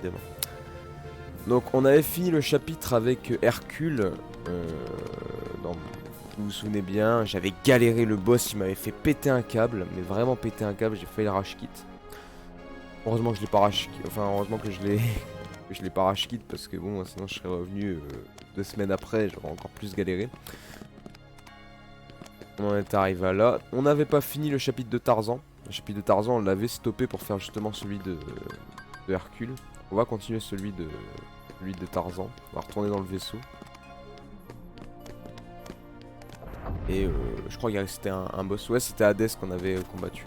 évidemment. Donc on avait fini le chapitre avec Hercule. Dans... Vous vous souvenez bien, j'avais galéré le boss, il m'avait fait péter un câble, mais vraiment péter un câble, j'ai failli le rage quit. Heureusement que je l'ai pas rage quit, enfin heureusement que je l'ai je l'ai pas rage quit parce que bon sinon je serais revenu 2 semaines après, j'aurais encore plus galéré. On en est arrivé à là. On n'avait pas fini le chapitre de Tarzan. Le chapitre de Tarzan on l'avait stoppé pour faire justement celui de Hercule. On va continuer celui de Tarzan. On va retourner dans le vaisseau. Et je crois qu'il restait un boss. Ouais, c'était Hadès qu'on avait combattu.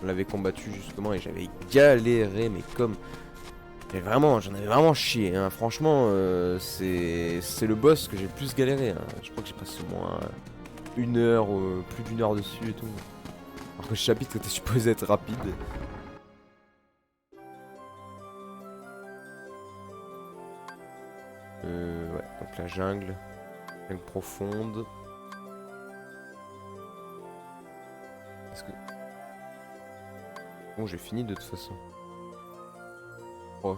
On l'avait combattu justement et j'avais galéré, mais comme... Mais vraiment, j'en avais vraiment chié. Hein. Franchement, c'est le boss que j'ai le plus galéré. Hein. Je crois que j'ai passé au moins une heure, plus d'1 heure dessus et tout. Alors que le chapitre était supposé être rapide. Ouais, donc la jungle profonde. Est-ce que... Bon, j'ai fini de toute façon. Oh.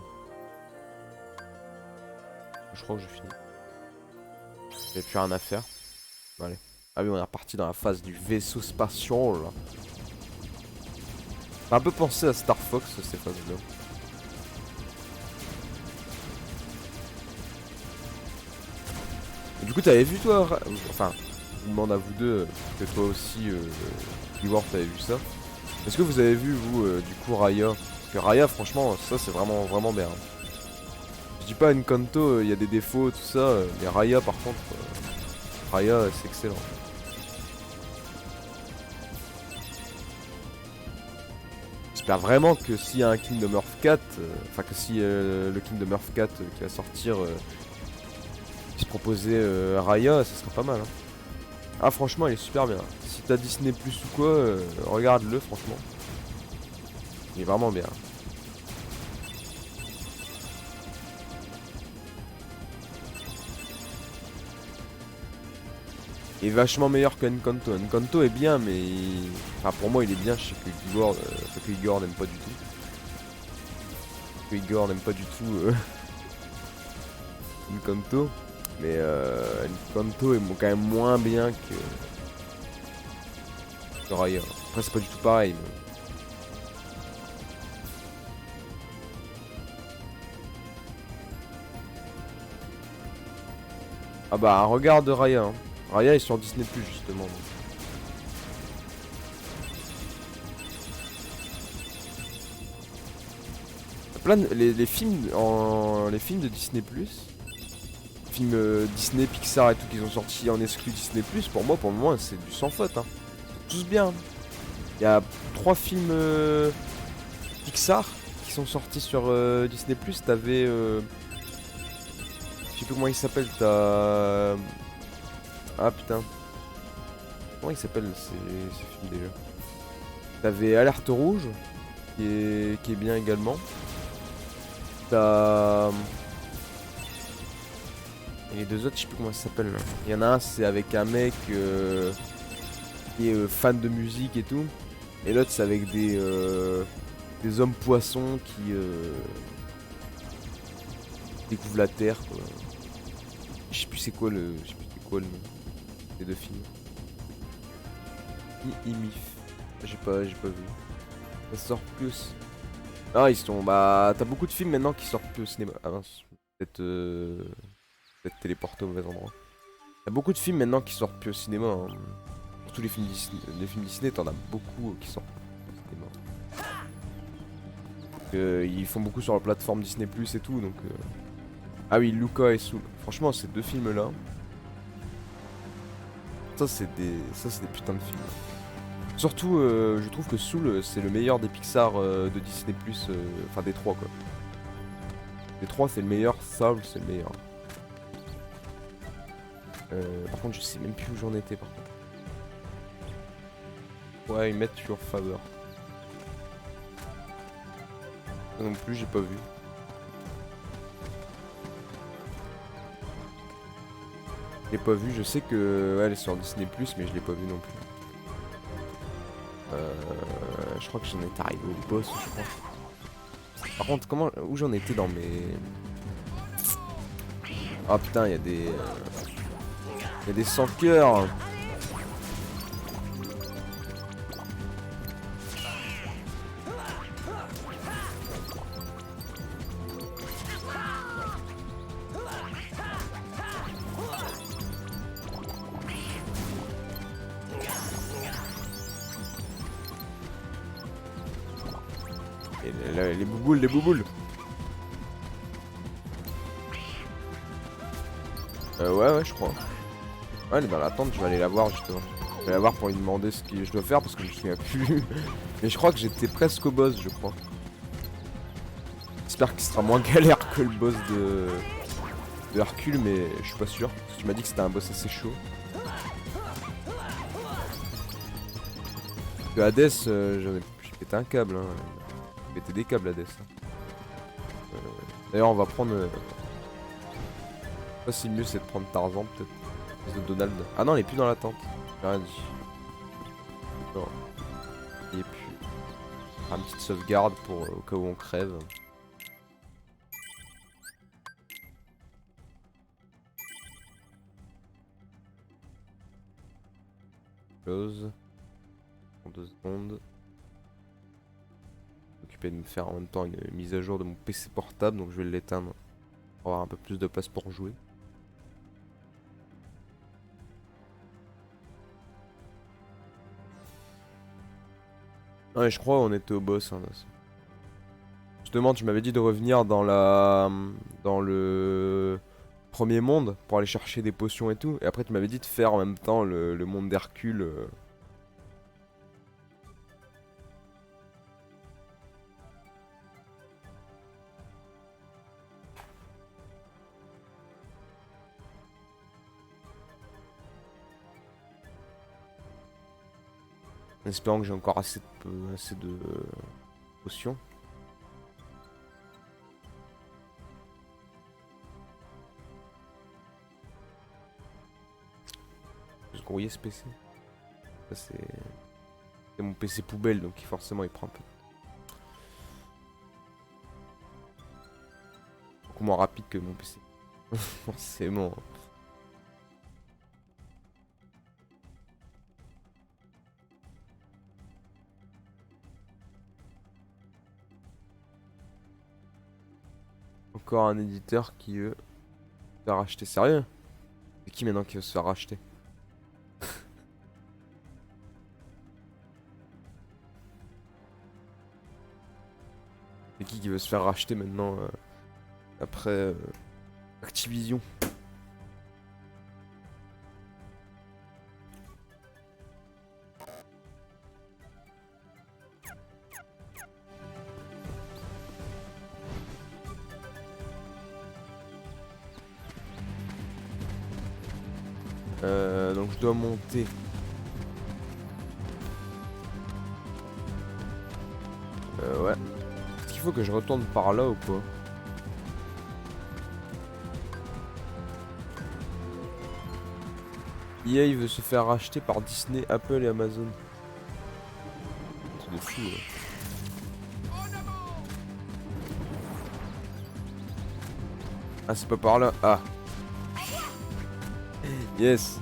Je crois que j'ai fini. J'ai plus rien à faire. Bon, allez. Ah oui, on est reparti dans la phase du vaisseau spatial. Ça a un peu pensé à Star Fox, ces phases-là. Du coup, t'avais vu toi, enfin, je vous demande à vous deux, que toi aussi, Keyword, t'avais vu ça. Est-ce que vous avez vu, vous, du coup, Raya? Parce que Raya, franchement, ça c'est vraiment bien. Je dis pas Encanto, il y a des défauts, tout ça, mais Raya, par contre, Raya, c'est excellent. J'espère vraiment que s'il y a un Kingdom Hearts 4, enfin que si le Kingdom Hearts 4 qui va sortir, qui se proposait Raya, ça serait pas mal. Hein. Ah franchement, il est super bien. Si t'as Disney Plus ou quoi, regarde-le franchement. Il est vraiment bien. Il est vachement meilleur que Encanto. Encanto est bien, mais enfin pour moi il est bien. Je sais que Igor n'aime pas du tout. Que Igor n'aime pas du tout Encanto. Mais Encanto est quand même moins bien que Raya. Après c'est pas du tout pareil. Mais... Ah bah regarde Raya. Hein. Raya est sur Disney Plus justement. Plein de, les films les films de Disney Plus. Films Disney, Pixar et tout qu'ils ont sorti en exclu Disney Plus, pour moi, pour le moment, c'est du sans faute. Hein. Tous bien. Il y a 3 films Pixar qui sont sortis sur Disney Plus. T'avais. Je sais plus comment il s'appelle. T'as. Ah putain. Comment il s'appelle ces films déjà? T'avais Alerte Rouge, qui est bien également. T'as. Et les 2 autres, je sais plus comment ça s'appelle. Il y en a un, c'est avec un mec qui est fan de musique et tout. Et l'autre, c'est avec des hommes poissons qui découvrent la terre. Quoi. Je sais plus c'est quoi le nom des 2 films. Imif. J'ai pas vu. Ça sort plus. Ah, ils sont. Bah, t'as beaucoup de films maintenant qui sortent plus au cinéma. Ah mince. Peut-être téléporté au mauvais endroit. Il y a beaucoup de films maintenant qui sortent plus au cinéma. Hein. Surtout les films Disney, t'en as beaucoup qui sortent au cinéma. Ils font beaucoup sur la plateforme Disney Plus et tout, donc. Ah oui, Luca et Soul. Franchement, ces 2 films-là. Ça, c'est des putains de films. Surtout, je trouve que Soul, c'est le meilleur des Pixar de Disney Plus. Enfin, des 3 quoi. Des 3, c'est le meilleur. Soul, c'est le meilleur. Par contre, je sais même plus où j'en étais par contre. Ouais, ils mettent your favor. Non plus, j'ai pas vu. Je l'ai pas vu, je sais que ouais, elle est sur Disney+, mais je l'ai pas vu non plus. je crois que j'en étais arrivé au boss, je crois. Par contre, où j'en étais dans mes... Ah putain, il y a des... Il y a des sans cœurs. Et les bouboules, les bouboules. Ouais, je crois. Ouais, elle est dans la tente, je vais aller la voir justement. Je vais la voir pour lui demander ce que je dois faire parce que je me souviens plus. Mais je crois que j'étais presque au boss, je crois. J'espère qu'il sera moins galère que le boss de Hercule, mais je suis pas sûr. Parce que tu m'as dit que c'était un boss assez chaud. Que Hades, j'ai pété un câble. Hein. J'ai pété des câbles Hades. D'ailleurs, on va prendre... Je sais pas si le mieux c'est de prendre Tarzan peut-être. De Donald. Ah non, il est plus dans la tente. J'ai rien dit. Non. Et puis... une petite sauvegarde pour au cas où on crève. Close. En 2 secondes. Occupé de me faire en même temps une mise à jour de mon PC portable, donc je vais l'éteindre pour avoir un peu plus de place pour jouer. Ouais, je crois on était au boss. Hein, là. Justement, tu m'avais dit de revenir dans le premier monde pour aller chercher des potions et tout. Et après, tu m'avais dit de faire en même temps le monde d'Hercule. En espérant que j'ai encore assez de potions. Je vais grouiller ce PC. Ça c'est mon PC poubelle donc forcément il prend un peu. Beaucoup moins rapide que mon PC. Forcément. Encore un éditeur qui veut se faire racheter. Sérieux? C'est qui maintenant qui veut se faire racheter? C'est qui veut se faire racheter maintenant après Activision? Donc je dois monter. Ouais. Est-ce qu'il faut que je retourne par là ou quoi? EA veut se faire racheter par Disney, Apple et Amazon. C'est de fou là. Ah c'est pas par là. Ah. Yes.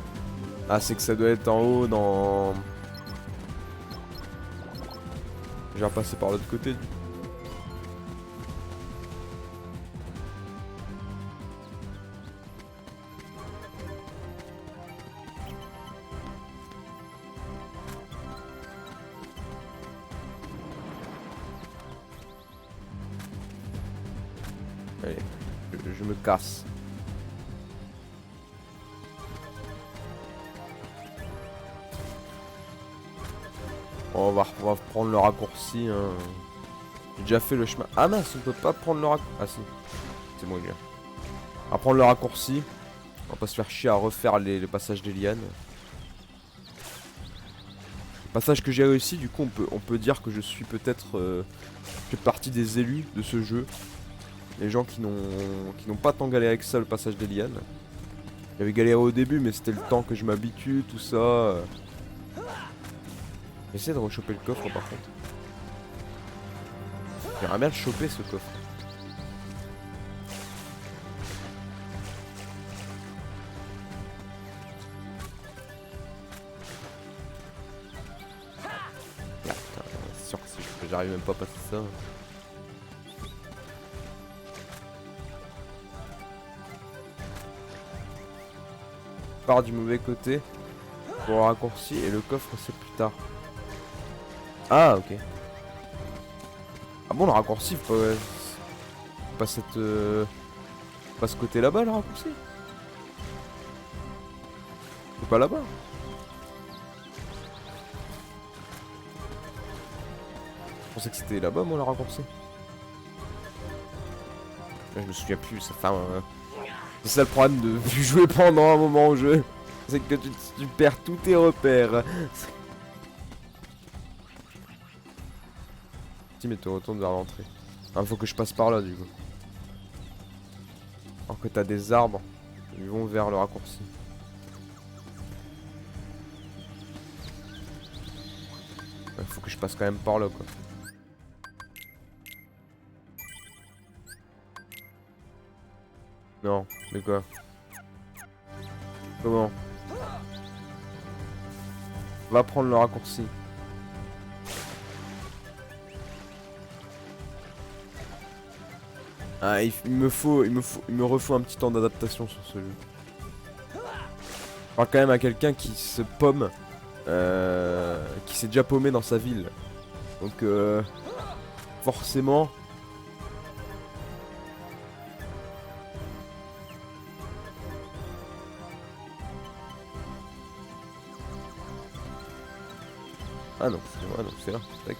Ah c'est que ça doit être en haut dans... Je vais repasser par l'autre côté. Allez, je me casse. On va prendre le raccourci. Hein. J'ai déjà fait le chemin. Ah mince, on peut pas prendre le raccourci. Ah si. C'est bon, il vient. On va prendre le raccourci. On va pas se faire chier à refaire les passages des lianes. Passage que j'ai réussi, du coup on peut dire que je suis peut-être fait partie des élus de ce jeu. Les gens qui n'ont pas tant galéré que ça le passage des lianes. J'avais galéré au début mais c'était le temps que je m'habitue, tout ça. J'essaie de rechoper le coffre par contre. J'aimerais bien le choper ce coffre. Ah, putain, c'est sûr que j'arrive même pas à passer ça. Part du mauvais côté pour le raccourci et le coffre c'est plus tard. Ah ok. Ah bon le raccourci pas cette pas ce côté là-bas le raccourci. C'est pas là-bas. Je pensais que c'était là-bas moi le raccourci. Je me souviens plus, ça fait c'est ça le problème de jouer pendant un moment au jeu. C'est que tu perds tous tes repères. Si mais tu retournes vers l'entrée. Ah, faut que je passe par là du coup. Alors que t'as des arbres, ils vont vers le raccourci. Ouais, faut que je passe quand même par là quoi. Non, mais quoi? Comment? Va prendre le raccourci. Ah, il me refaut un petit temps d'adaptation sur ce jeu. Je parle quand même à quelqu'un qui se pomme, qui s'est déjà paumé dans sa ville. Donc, forcément. Ah non, c'est là. Tac.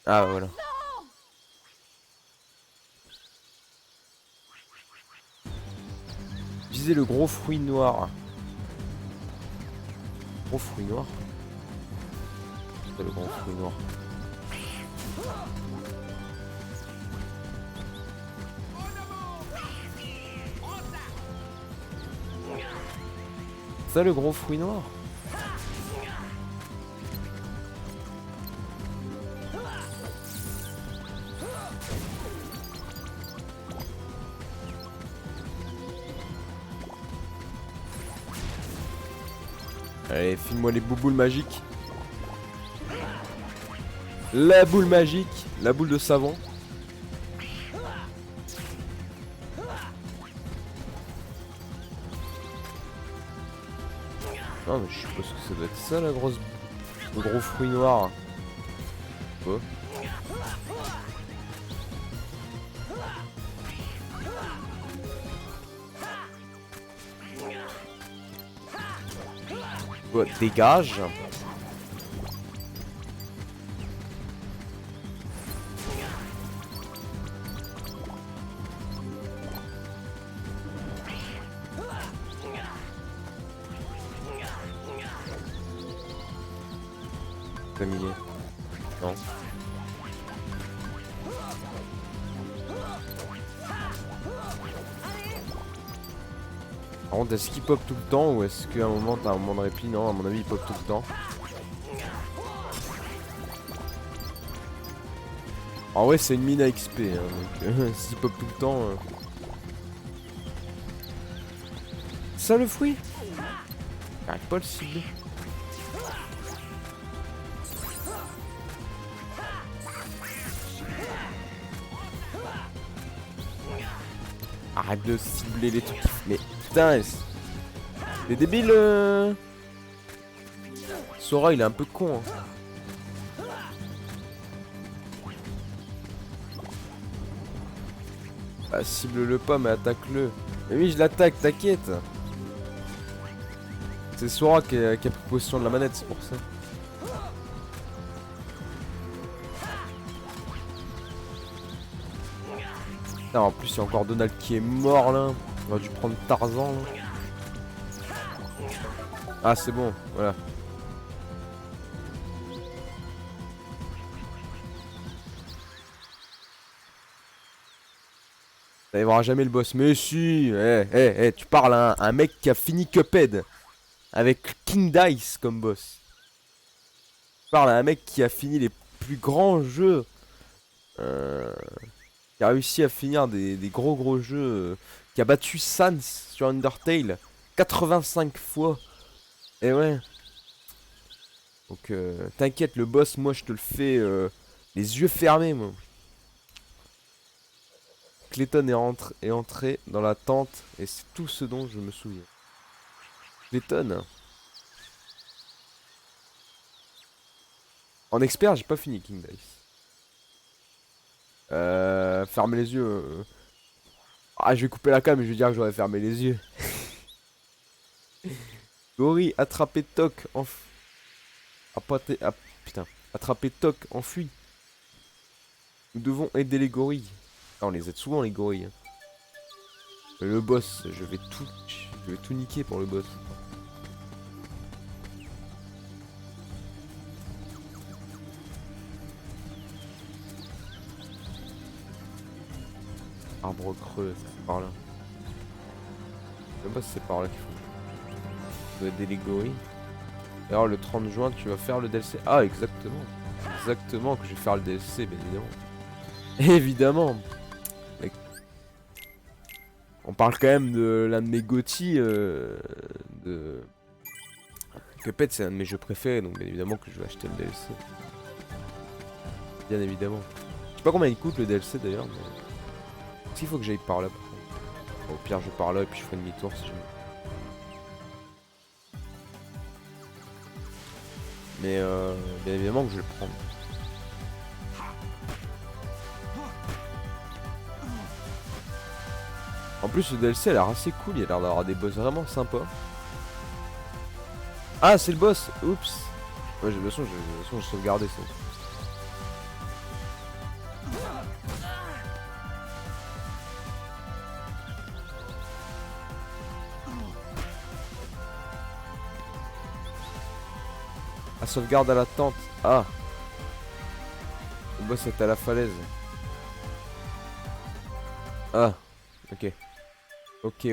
Ah voilà. Visez le gros fruit noir. Gros fruit noir. C'est le gros fruit noir. C'est le gros fruit noir. Allez, file-moi les bouboules magiques. La boule magique, la boule de savon. Non mais je suppose que ça doit être ça la grosse... Le gros fruit noir. Oh. Oh, dégage. Familier. Non. Par contre, est-ce qu'il pop tout le temps ou est-ce qu'à un moment t'as un moment de répit? Non, à mon avis il pop tout le temps. En vrai c'est une mine à XP hein, donc s'il pop tout le temps... Ça le fruit? J'arrive pas à le cibler. Arrête de cibler les trucs. Mais putain, les débiles. Sora, il est un peu con. Hein. Ah, cible-le pas, mais attaque-le. Mais oui, je l'attaque, t'inquiète. C'est Sora qui a pris possession de la manette, c'est pour ça. Putain, en plus, il y a encore Donald qui est mort là. On aurait dû prendre Tarzan là. Ah, c'est bon, voilà. T'arriveras jamais le boss. Mais si, tu parles à un mec qui a fini Cuphead. Avec King Dice comme boss. Je parle à un mec qui a fini les plus grands jeux. euh, qui a réussi à finir des gros jeux. Qui a battu Sans sur Undertale 85 fois. Et ouais. Donc t'inquiète, le boss, moi je te le fais les yeux fermés, moi. Clayton est entré dans la tente et c'est tout ce dont je me souviens. Clayton. En expert, j'ai pas fini King Dice. Ferme les yeux. Ah, je vais couper la cam, mais je vais dire que j'aurais fermé les yeux. Gorille, attrapé Toc, putain. Attrapé Toc, enfui. Nous devons aider les gorilles. Ah, on les aide souvent, les gorilles. Hein. Mais le boss, je vais tout niquer pour le boss. Arbre creux, c'est par là. Je sais même pas si c'est par là qu'il faut. On doit aider les gorilles. Alors le 30 juin, tu vas faire le DLC. Ah, exactement. Exactement, que je vais faire le DLC, bien évidemment. Évidemment. Mec. On parle quand même de l'un de mes GOTY. De... Cuphead, c'est un de mes jeux préférés, donc bien évidemment que je vais acheter le DLC. Bien évidemment. Je sais pas combien il coûte le DLC d'ailleurs, mais... Est-ce qu'il faut que j'aille par là? Au pire, je pars là et puis je ferai demi-tour si jamais. Mais bien évidemment que je vais le prendre. En plus, le DLC a l'air assez cool, il a l'air d'avoir des boss vraiment sympas. Ah, c'est le boss. Oups. Ouais, de toute façon, j'ai sauvegardé ça. Ah, sauvegarde à la tente. Ah. Le boss est à la falaise. Ah. Ok. Ok.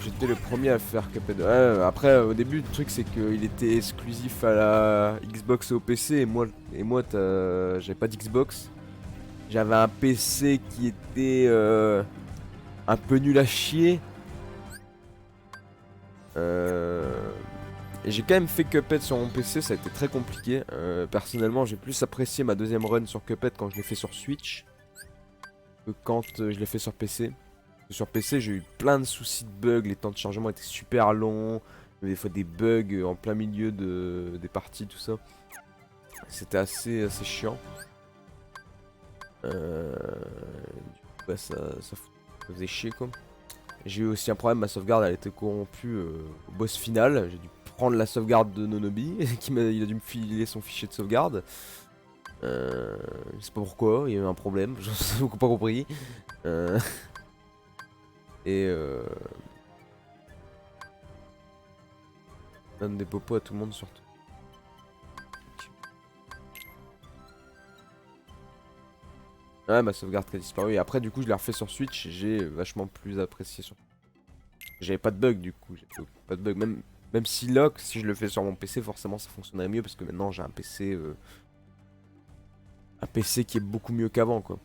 J'étais le premier à faire Cuphead. Ouais, après, au début, le truc c'est qu'il était exclusif à la Xbox et au PC. Et moi j'avais pas d'Xbox. J'avais un PC qui était un peu nul à chier. Et j'ai quand même fait Cuphead sur mon PC, ça a été très compliqué. Personnellement, j'ai plus apprécié ma deuxième run sur Cuphead quand je l'ai fait sur Switch que quand je l'ai fait sur PC. Sur PC, j'ai eu plein de soucis de bugs, les temps de chargement étaient super longs, il y avait des fois des bugs en plein milieu des parties, tout ça. C'était assez chiant. Du coup, bah, ça faisait chier quoi. J'ai eu aussi un problème, ma sauvegarde elle était corrompue au boss final. J'ai dû prendre la sauvegarde de Nonobi, il a dû me filer son fichier de sauvegarde. Je sais pas pourquoi, il y a eu un problème, je n'ai pas compris. Et donne des popos à tout le monde surtout. Ouais, ma sauvegarde qui a disparu. Et après, du coup, je l'ai refait sur Switch. J'ai vachement plus apprécié sur. J'avais pas de bug du coup. J'avais pas de bug. Même si lock, si je le fais sur mon PC, forcément ça fonctionnerait mieux parce que maintenant j'ai un PC. Un PC qui est beaucoup mieux qu'avant quoi.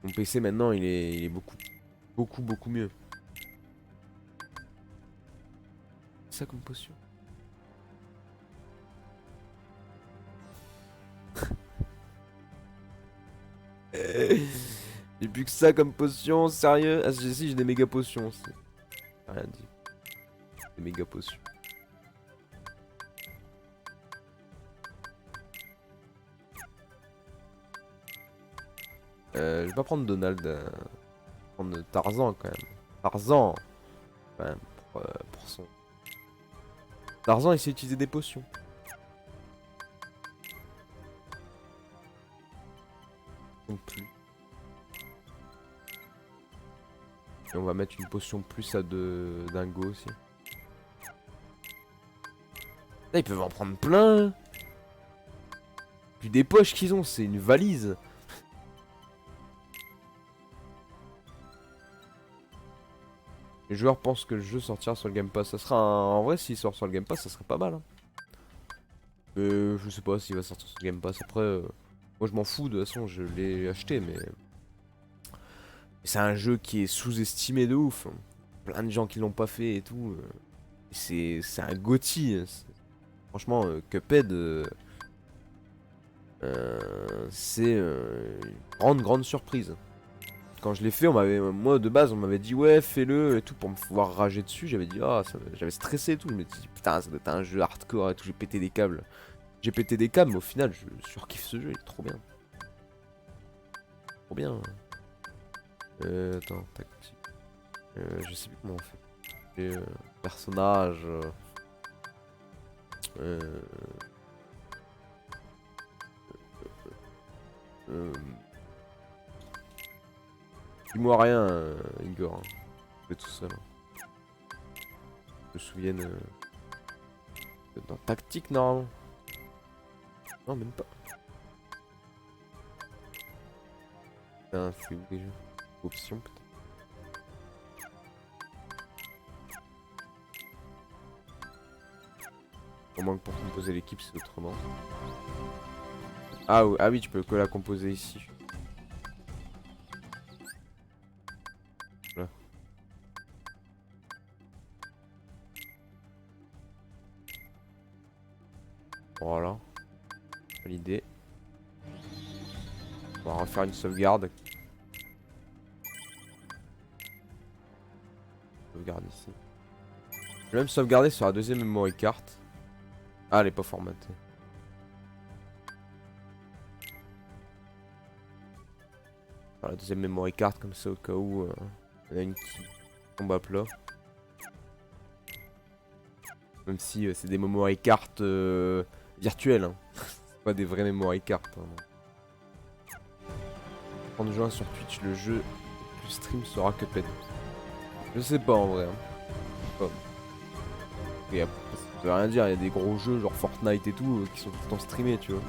Mon PC maintenant il est beaucoup mieux. Ça comme potion. J'ai plus que ça comme potion, sérieux? Ah si, j'ai des méga potions aussi. Rien dit. Des méga potions. Je vais pas prendre Donald. Je vais prendre Tarzan quand même. Tarzan quand même pour son. Tarzan il sait utiliser des potions. Donc plus. Et on va mettre une potion plus à Dingo aussi. Là, ils peuvent en prendre plein. Puis des poches qu'ils ont, c'est une valise. Les joueurs pensent que le jeu sortira sur le Game Pass. Ça sera en vrai, s'il sort sur le Game Pass, ça serait pas mal. Hein. Je sais pas s'il va sortir sur le Game Pass. Après, moi je m'en fous. De toute façon, je l'ai acheté, mais c'est un jeu qui est sous-estimé de ouf. Hein. Plein de gens qui l'ont pas fait et tout. C'est un GOTY. Hein. Franchement, Cuphead, c'est une grande surprise. Quand je l'ai fait, moi de base, on m'avait dit ouais, fais-le et tout pour me pouvoir rager dessus. J'avais dit ah, j'avais stressé et tout. Je me suis dit putain, ça doit être un jeu hardcore et tout. J'ai pété des câbles. J'ai pété des câbles, mais au final, je surkiffe ce jeu. Il est trop bien. Trop bien. Attends, tactique. Je sais plus comment on fait. Personnage. Dis-moi rien, Igor. Hein. Je fais tout seul. Hein. Je me souvienne. Dans tactique, normalement. Non, même pas. Putain, c'est où déjà? Option, peut-être. Au moins que pour composer l'équipe, c'est autrement. Ah oui, tu peux que la composer ici. Voilà. Voilà. Validé. On va refaire une sauvegarde. Sauvegarde ici. Je vais même sauvegarder sur la deuxième memory card. Ah, elle est pas formatée. La deuxième memory card comme ça au cas où il y en a une qui tombe à plat. Même si c'est des memory cards virtuelles. Hein. C'est pas des vraies memory cards. Hein. En juin sur Twitch, le jeu le stream sera Cuphead. Je sais pas en vrai. Hein. Ça veut rien dire, il y a des gros jeux genre Fortnite et tout qui sont tout le temps streamés, tu vois.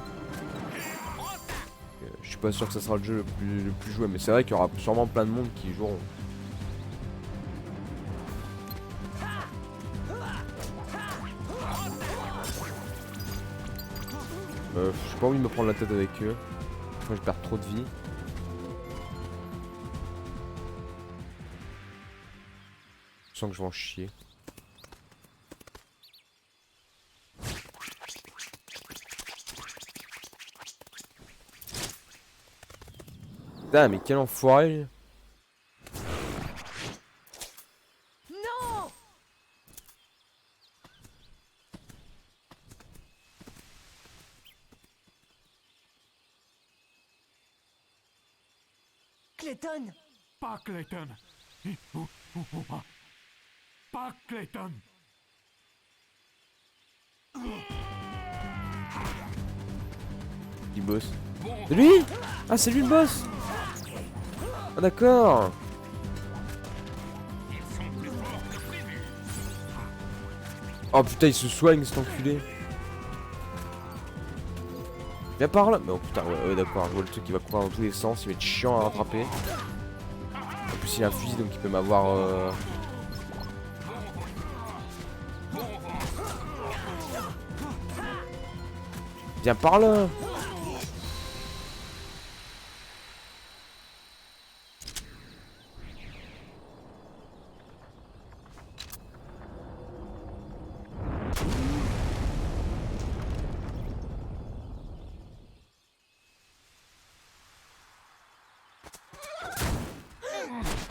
Je suis pas sûr que ça sera le jeu le plus joué, mais c'est vrai qu'il y aura sûrement plein de monde qui y joueront. J'ai pas envie de me prendre la tête avec eux. Moi je perds trop de vie. Je sens que je vais en chier. Putain, mais quel enfoiré! Non! Clayton! Pas Clayton! Pas Clayton! Qui boss? C'est lui? Ah, c'est lui le boss! Ah, d'accord! Oh putain, il se soigne cet enculé! Viens par là! Mais oh putain, ouais d'accord, je vois le truc qui va courir dans tous les sens, il va être chiant à rattraper. En plus, il a un fusil donc il peut m'avoir. Viens par là!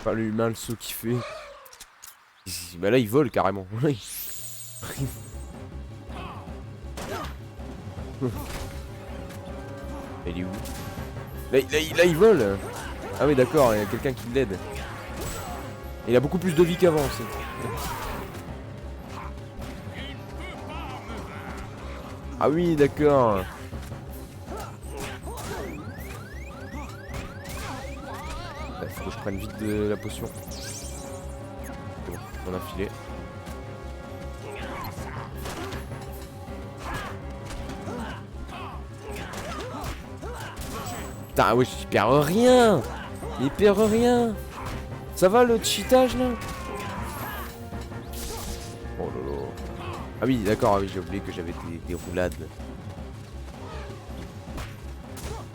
Pas l'humain, le saut qu'il fait. Bah là, il vole carrément. Il est où? Là, il vole. Ah oui, d'accord, il y a quelqu'un qui l'aide. Il a beaucoup plus de vie qu'avant aussi. Ah oui, d'accord. Faut que je prenne vite de la potion. Bon, on a filé. Putain, ouais, il perd rien. Il perd rien. Ça va le cheatage là? Ah oui, d'accord, ah oui, j'ai oublié que j'avais des roulades.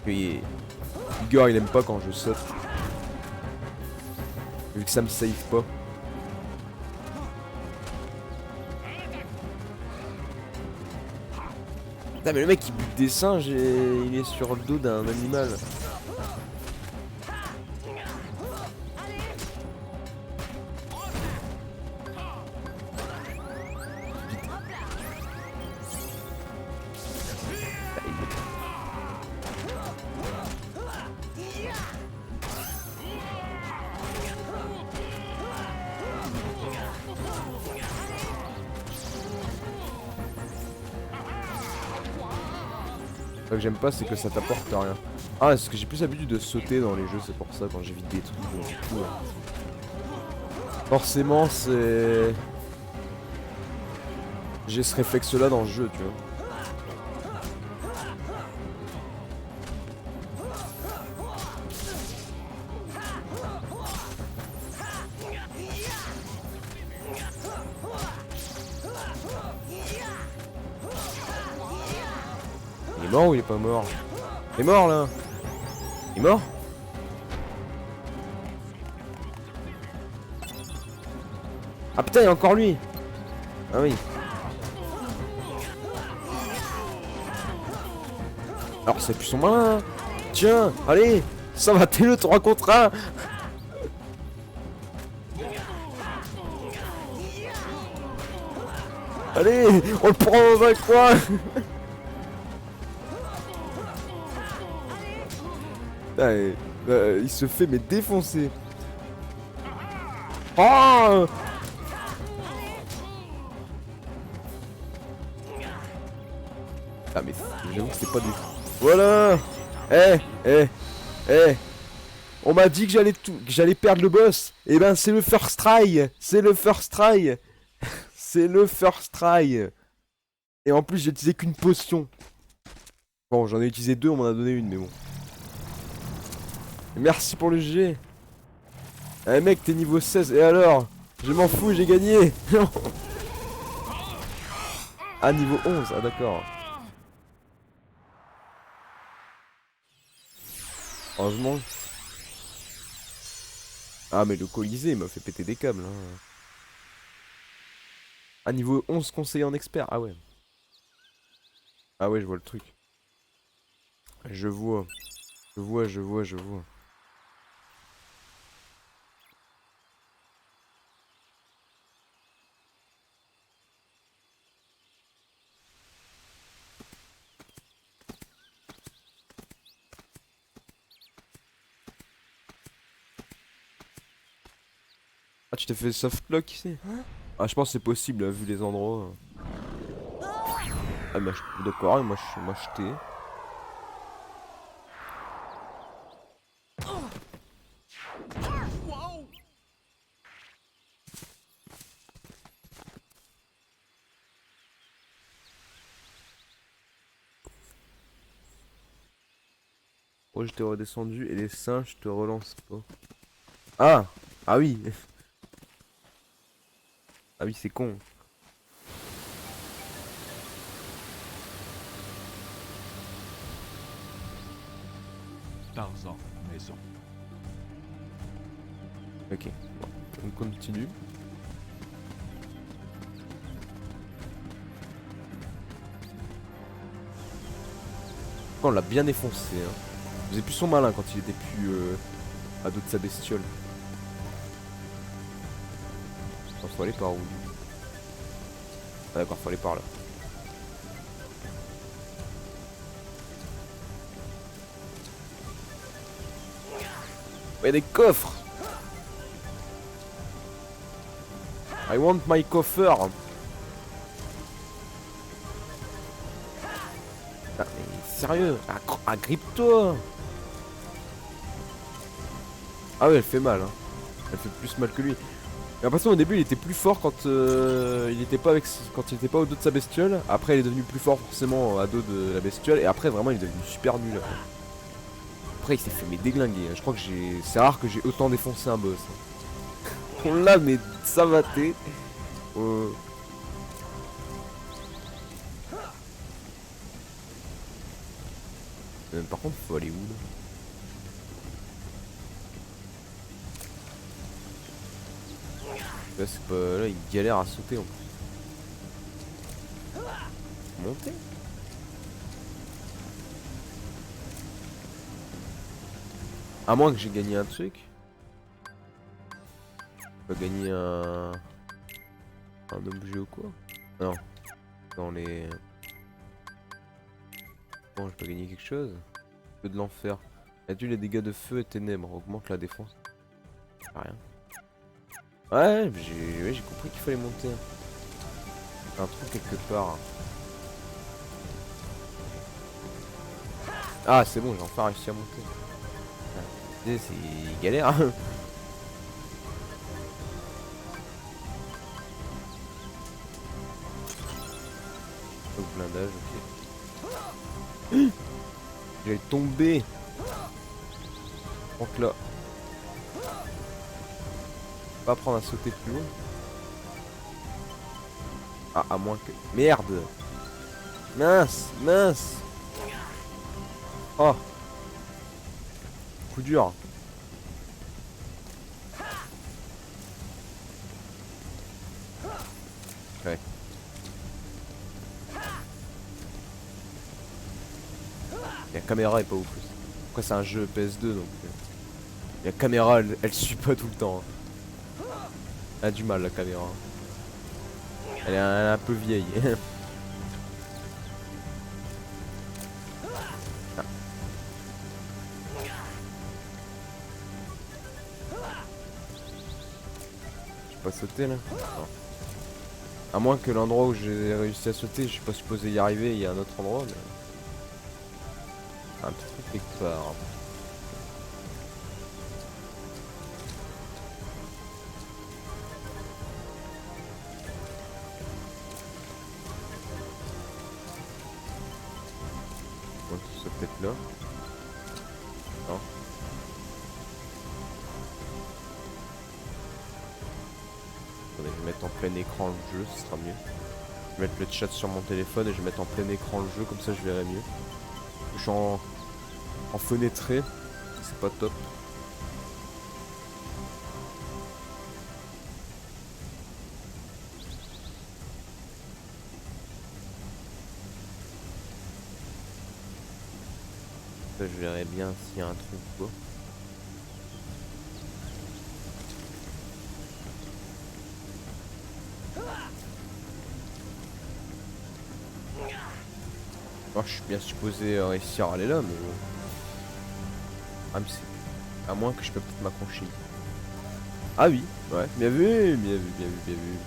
Oui, Igor il aime pas quand je saute. Vu que ça me save pas. Putain mais le mec il bute des singes et il est sur le dos d'un animal. Ce que j'aime pas c'est que ça t'apporte rien. Ah parce que j'ai plus l'habitude de sauter dans les jeux, c'est pour ça quand j'évite des trucs donc, du coup, forcément c'est... J'ai ce réflexe là dans le jeu tu vois. Il est mort ou il est pas mort? Il est mort là. Il est mort? Ah putain il y a encore lui. Ah oui. Alors c'est plus son main. Tiens, allez, ça va, t'es le 3 contre 1. Allez, on le prend dans un coin. Putain, il se fait mais défoncer. Oh. Ah mais j'avoue que c'est pas du tout. Voilà. Eh. On m'a dit que j'allais perdre le boss. Et ben c'est le first try. C'est le first try. C'est le first try. Et en plus j'ai utilisé qu'une potion. Bon j'en ai utilisé deux, on m'en a donné une mais bon. Merci pour le GG. Eh mec t'es niveau 16 et alors? Je m'en fous j'ai gagné. Ah niveau 11, ah d'accord. Heureusement. Ah mais le Colisée m'a fait péter des câbles hein. Ah niveau 11 conseiller en expert, ah ouais. Ah ouais je vois le truc. Je vois. Je vois. Ah tu t'es fait softlock ici? Ah je pense que c'est possible vu les endroits. Ah d'accord, il m'a jeté. Oh je t'ai redescendu et les singes te relancent pas. Ah. Ah oui. Ah oui c'est con. Tarzan, maison. Ok, bon, on continue. On l'a bien défoncé hein. Il faisait plus son malin quand il était plus à dos de sa bestiole. Faut aller par où? Ah d'accord, faut aller par là. Il y a des coffres. I want my coffer. Ah, mais sérieux, agrippe-toi. Ah ouais, elle fait mal hein. Elle fait plus mal que lui. J'ai l'impression au début il était plus fort quand il était pas au dos de sa bestiole. Après il est devenu plus fort forcément à dos de la bestiole. Et après vraiment il est devenu super nul. Après il s'est fait déglinguer. Je crois que c'est rare que j'ai autant défoncé un boss. On l'a mais savaté. Par contre, faut aller où là? Là, c'est pas. Là, il galère à sauter en plus. Monter? À moins que j'ai gagné un truc. Je peux gagner un objet ou quoi? Non. Dans les. Bon, je peux gagner quelque chose. Feu de l'enfer. Réduit les dégâts de feu et ténèbres. Augmente la défense. Rien. Ouais, j'ai compris qu'il fallait monter. Un truc quelque part. Ah, c'est bon, j'ai enfin réussi à monter. C'est galère. Hein. Au blindage, ok. J'ai tombé. Donc là. Pas apprendre à sauter plus loin. Ah, à moins que. Merde! Mince! Mince! Oh! Coup dur! Ouais. La caméra est pas ouf aussi. Après, c'est un jeu PS2 donc. La caméra elle suit pas tout le temps. Hein. Elle a du mal la caméra. Elle est un peu vieille. Ah. Je peux pas sauter là? Non. À moins que l'endroit où j'ai réussi à sauter, je suis pas supposé y arriver, il y a un autre endroit. Mais... un petit truc quelque part. Donc c'est peut-être là. Non. Attendez, je vais mettre en plein écran le jeu, ce sera mieux. Je vais mettre le chat sur mon téléphone et je vais mettre en plein écran le jeu, comme ça je verrai mieux. Je suis en fenêtré, c'est pas top. Ça, je verrai bien s'il y a un truc ou quoi. Oh, je suis bien supposé réussir à aller là, mais bon. Ah, mais c'est... à moins que je peux peut-être m'accrocher. Ah oui, ouais, bien vu, bien vu, bien vu, bien vu.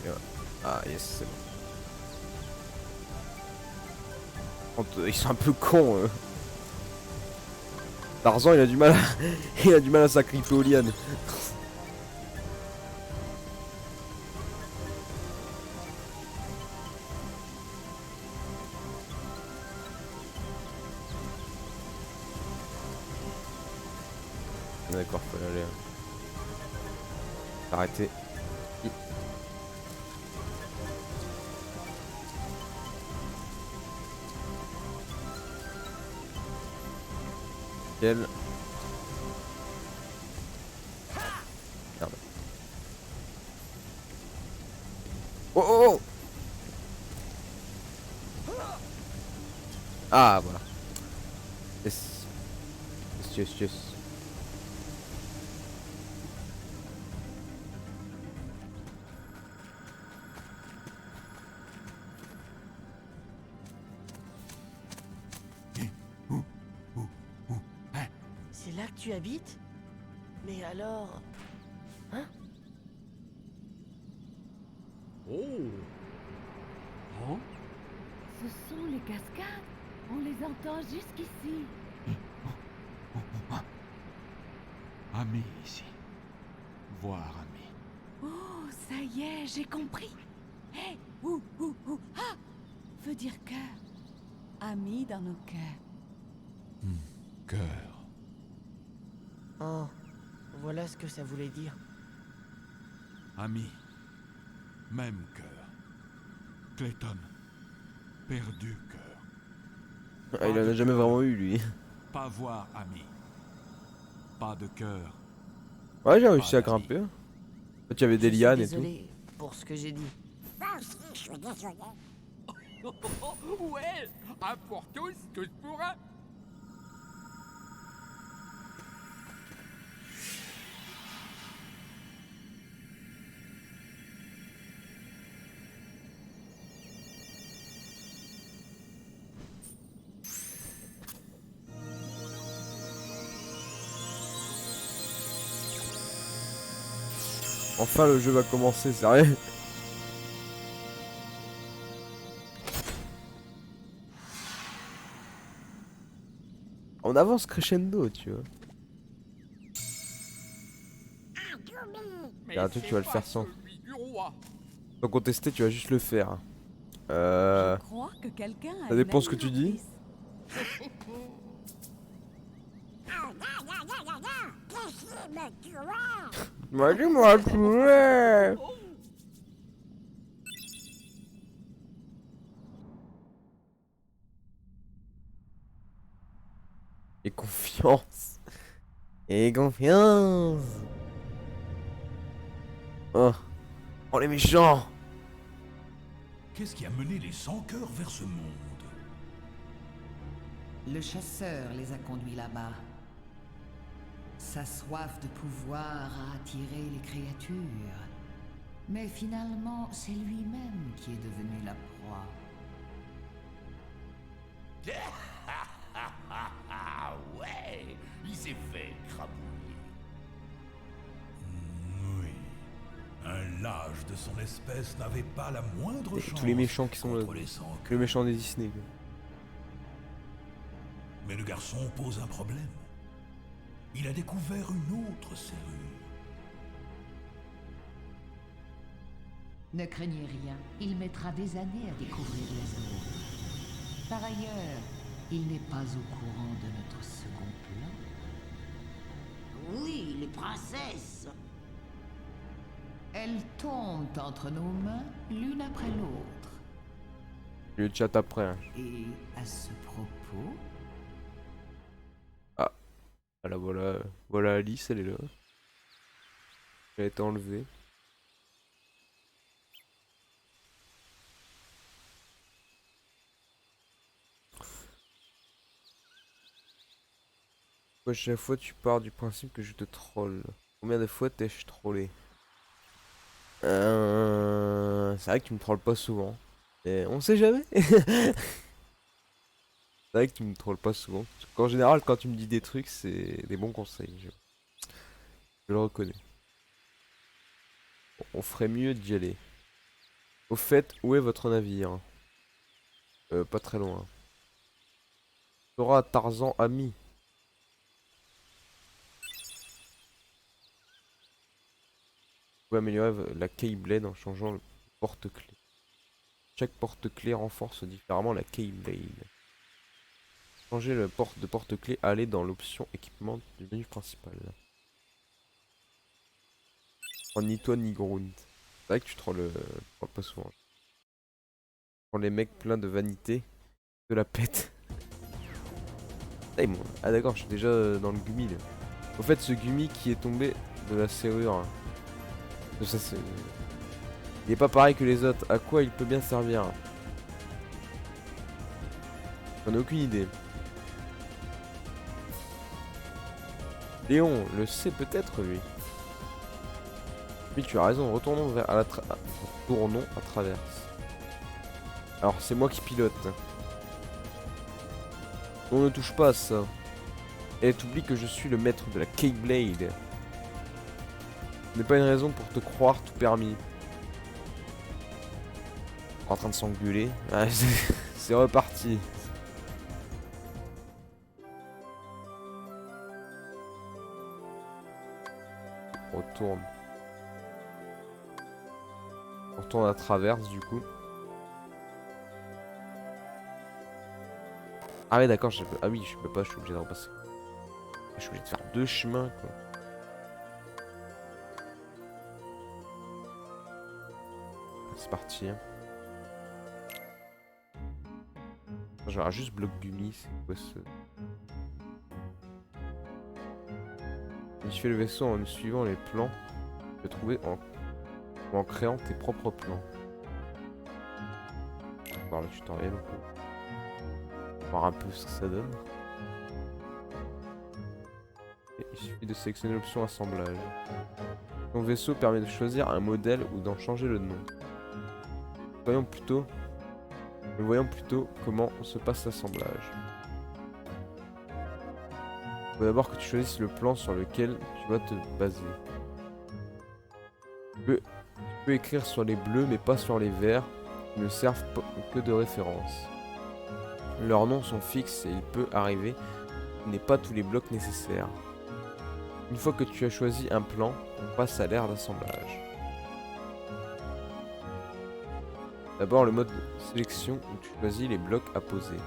Et ouais. Ah yes, c'est bon. Ils sont un peu cons. Tarzan, il a du mal à... il a du mal à s'agripper aux lianes. D'accord, faut y aller. Arrêtez. Quel... merde. Oh oh oh. Ah voilà. Yes. Yes, yes, yes. C'est là que tu habites? Mais alors... Hein? Oh. Hein? Ce sont les cascades. On les entend jusqu'ici. Ami ici. Voir Ami. Oh, ça y est, j'ai compris. Hé, ah, veut dire cœur. Amis dans nos cœurs. Cœur. Oh, voilà ce que ça voulait dire. Ami. Même cœur. Clayton. Perdu cœur. Ah, il en a jamais vraiment eu, lui. Pas voir ami. Pas de cœur. Ouais, j'ai réussi à Ah, grimper. En fait, il y avait Je des suis lianes et tout. désolée pour ce que j'ai dit. Ouais, un pour tous, tous pour un. Enfin, le jeu va commencer, sérieux. On avance crescendo, tu vois. Mais Y a un truc, c'est tu vas le pas faire sans. celui du roi. Sans contester, tu vas juste le faire. Je crois que quelqu'un a ça dépend ce que tu dis. admiratrice. Moi, dis-moi, poulet. Et confiance. Et confiance. Oh. Oh, les méchants. Qu'est-ce qui a mené les sans-cœurs vers ce monde? Le chasseur les a conduits là-bas. Sa soif de pouvoir a attiré les créatures. Mais finalement, c'est lui-même qui est devenu la proie. Ah ouais, il s'est fait crabouiller. Oui. Un lâche de son espèce n'avait pas la moindre Et chance tous les méchants qui sont contre les sans-cœurs. que le méchant des Disney. Quoi. Mais le garçon pose un problème. Il a découvert une autre serrure. Ne craignez rien, il mettra des années à découvrir les autres. Par ailleurs, il n'est pas au courant de notre second plan. Oui, les princesses. Elles tombent entre nos mains, l'une après l'autre. Je le chat après. Hein. Et à ce propos... Voilà, voilà. Voilà Alice, elle est là. Elle a été enlevée. Pourquoi chaque fois tu pars du principe que je te troll? Combien de fois t'ai-je trollé? C'est vrai que tu me trolles pas souvent. Et on sait jamais. C'est vrai que tu me trolles pas souvent. Parce qu'en général, quand tu me dis des trucs, c'est des bons conseils. Je le reconnais. Bon, on ferait mieux d'y aller. Au fait, où est votre navire? Pas très loin. Sera Tarzan ami. Vous pouvez améliorer la Keyblade en changeant le porte-clés. Chaque porte-clés renforce différemment la Keyblade. Changer le porte-clés, aller dans l'option équipement du menu principal. Oh, ni toi ni Grunt. C'est vrai que tu trolles pas souvent. Quand les mecs pleins de vanité de la pète. Ah d'accord, je suis déjà dans le gummi là. Au fait, ce gummi qui est tombé de la serrure. Hein. Ça, il est pas pareil que les autres. À quoi il peut bien servir? J'en ai aucune idée. Léon le sait peut-être lui. Oui, tu as raison. Retournons vers retournons à travers. Alors c'est moi qui pilote. On ne touche pas à ça. Et t'oublies que je suis le maître de la Keyblade. Ce n'est pas une raison pour te croire tout permis. En train de s'engueuler. Ah, c'est reparti. On retourne. On retourne à travers du coup. Ah ouais d'accord, ah oui je peux pas, je suis obligé de repasser. Je suis obligé de faire deux chemins quoi. partir. Genre juste bloc gummi, c'est quoi ce... Modifier le vaisseau en suivant les plans. Tu peux trouver en créant tes propres plans. On va voir le tutoriel pour voir un peu ce que ça donne. Et il suffit de sélectionner l'option assemblage. Ton vaisseau permet de choisir un modèle ou d'en changer le nom. Voyons plutôt comment se passe l'assemblage. Il faut d'abord que tu choisisses le plan sur lequel tu vas te baser. Tu peux écrire sur les bleus mais pas sur les verts, qui ne servent que de référence. Leurs noms sont fixes et il peut arriver qu'il n'ait pas tous les blocs nécessaires. Une fois que tu as choisi un plan, on passe à l'ère d'assemblage. D'abord le mode sélection où tu choisis les blocs à poser.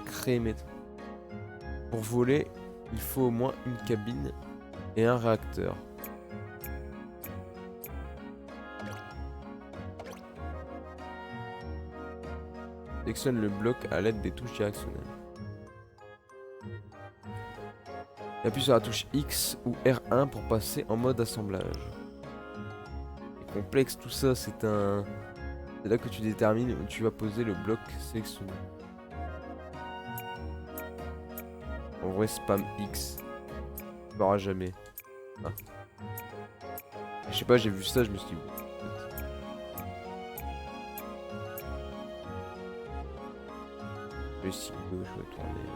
Créer méthode. Pour voler, il faut au moins une cabine et un réacteur. Sélectionne le bloc à l'aide des touches directionnelles. Et appuie sur la touche X ou R1 pour passer en mode assemblage. C'est complexe tout ça, c'est là que tu détermines où tu vas poser le bloc sélectionné. En vrai spam X. Tu l'auras jamais. Ah. Je sais pas, j'ai vu ça, je me suis dit... Je vais tourner.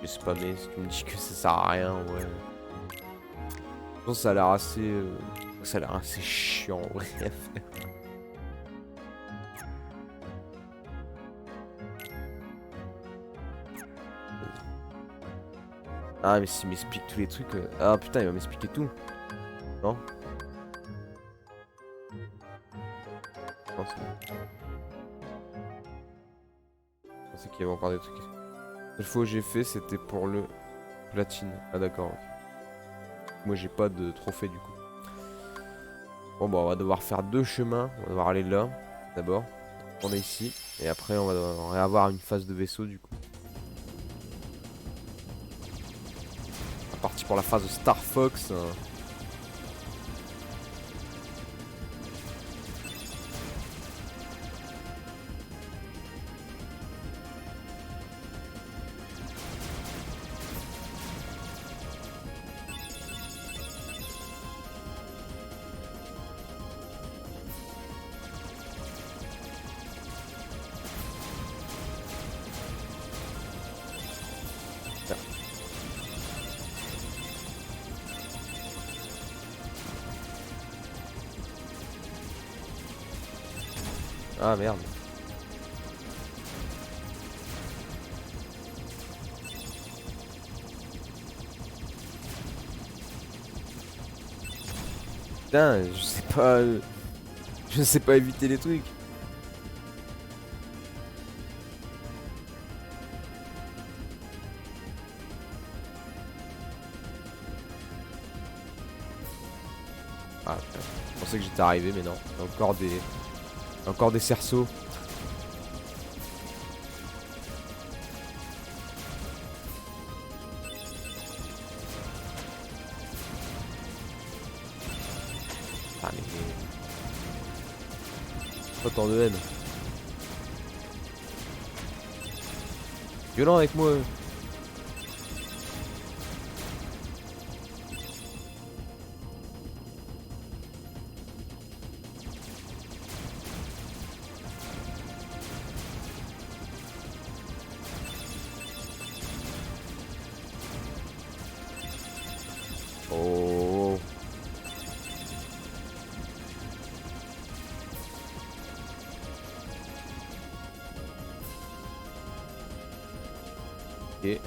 J'ai spammé, si tu me dis que ça sert à rien, ouais. Je pense que ça a l'air assez... ça a l'air assez chiant, ouais. Ah mais s'il m'explique tous les trucs... Ah putain, il va m'expliquer tout. Non? Non, c'est bon. Je pensais qu'il y avait encore des trucs. La seule fois où j'ai fait, c'était pour le platine. Ah d'accord. Moi j'ai pas de trophée du coup. Bon bah on va devoir faire deux chemins. On va devoir aller là d'abord. On est ici. Et après on va devoir avoir une phase de vaisseau du coup. On est parti pour la phase de Star Fox. Ah merde. Putain, je sais pas... Je sais pas éviter les trucs. Ah putain, je pensais que j'étais arrivé mais non. Il y a encore des cerceaux. Ah mais... Pas tant de haine. Violent avec moi. Oh. Ok.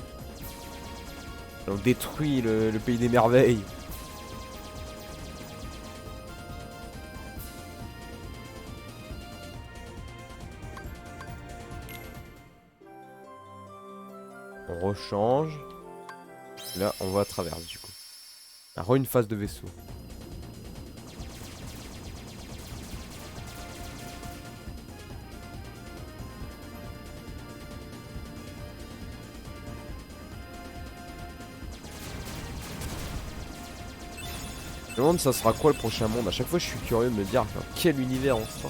On détruit le pays des merveilles. On rechange. Là, on va à travers du coup. Re une phase de vaisseau. Je me demande ça sera quoi le prochain monde. À chaque fois je suis curieux de me dire dans quel univers on sera.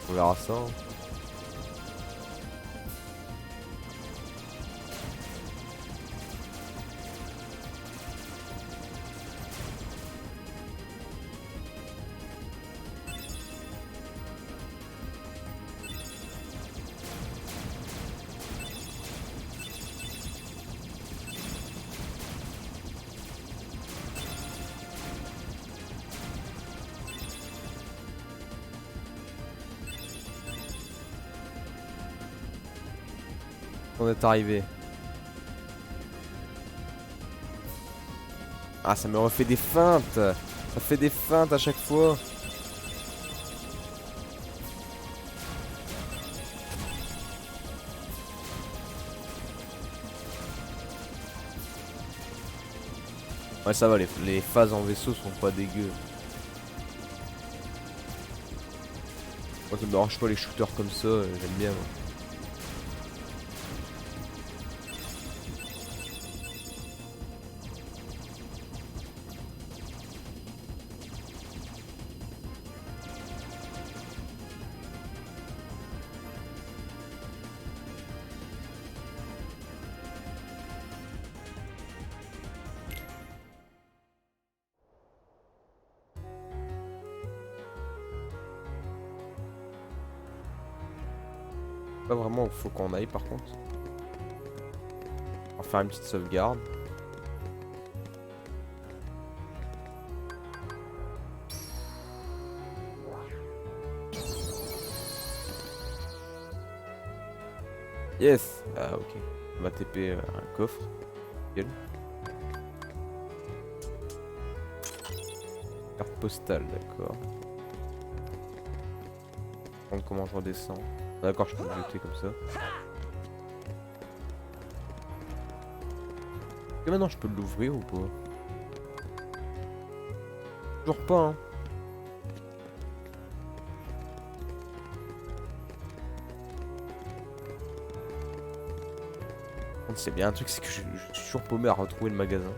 On verra ça. Hein. On est arrivé. Ah, ça me refait des feintes. Ça fait des feintes à chaque fois. Ouais, ça va, les phases en vaisseau sont pas dégueu. Moi, ça me dérange pas les shooters comme ça, j'aime bien. Moi. Pas vraiment, faut qu'on aille par contre. On va faire une petite sauvegarde. Yes. Ah ok. On va TP un coffre. Nickel. Carte postale, d'accord. Comment je redescends. D'accord, je peux le jeter comme ça. Et maintenant je peux l'ouvrir ou pas? Toujours pas hein. C'est bien un truc, c'est que je suis toujours paumé à retrouver le magasin.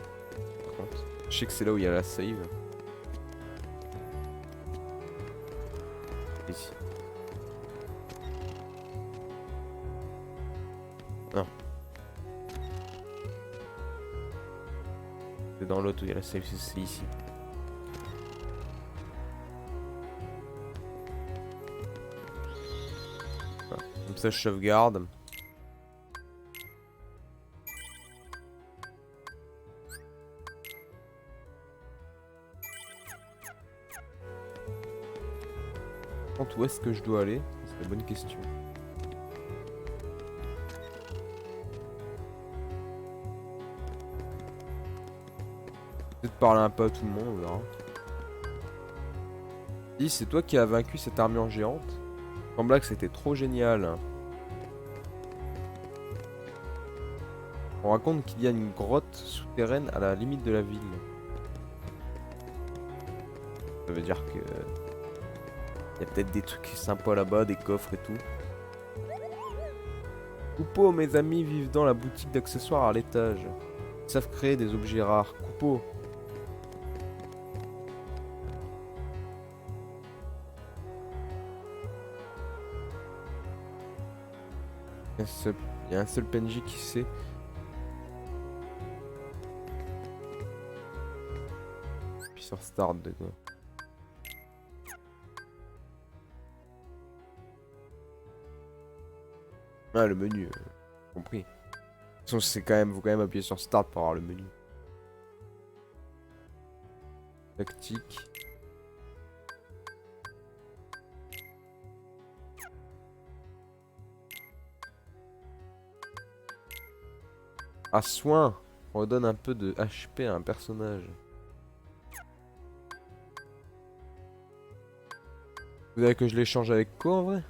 Par contre, je sais que c'est là où il y a la save. Ici. Non. C'est dans l'autre où il y a la save, c'est ici. Voilà. Comme ça je sauvegarde. Où est-ce que je dois aller? C'est la bonne question. Peut-être parler un peu à tout le monde, on verra. Dis, c'est toi qui as vaincu cette armure géante? Il semblait que c'était trop génial. On raconte qu'il y a une grotte souterraine à la limite de la ville. Ça veut dire que... il y a peut-être des trucs sympas là-bas, des coffres et tout. Coupeau, mes amis vivent dans la boutique d'accessoires à l'étage. Ils savent créer des objets rares. Coupeau. Il y a un seul PNJ qui sait. Puis sur Start de quoi. Ah, le menu, compris. De toute façon, c'est quand même, faut quand même appuyer sur Start pour avoir le menu. Tactique. À soin, redonne un peu de HP à un personnage. Vous voulez que je l'échange avec quoi en vrai?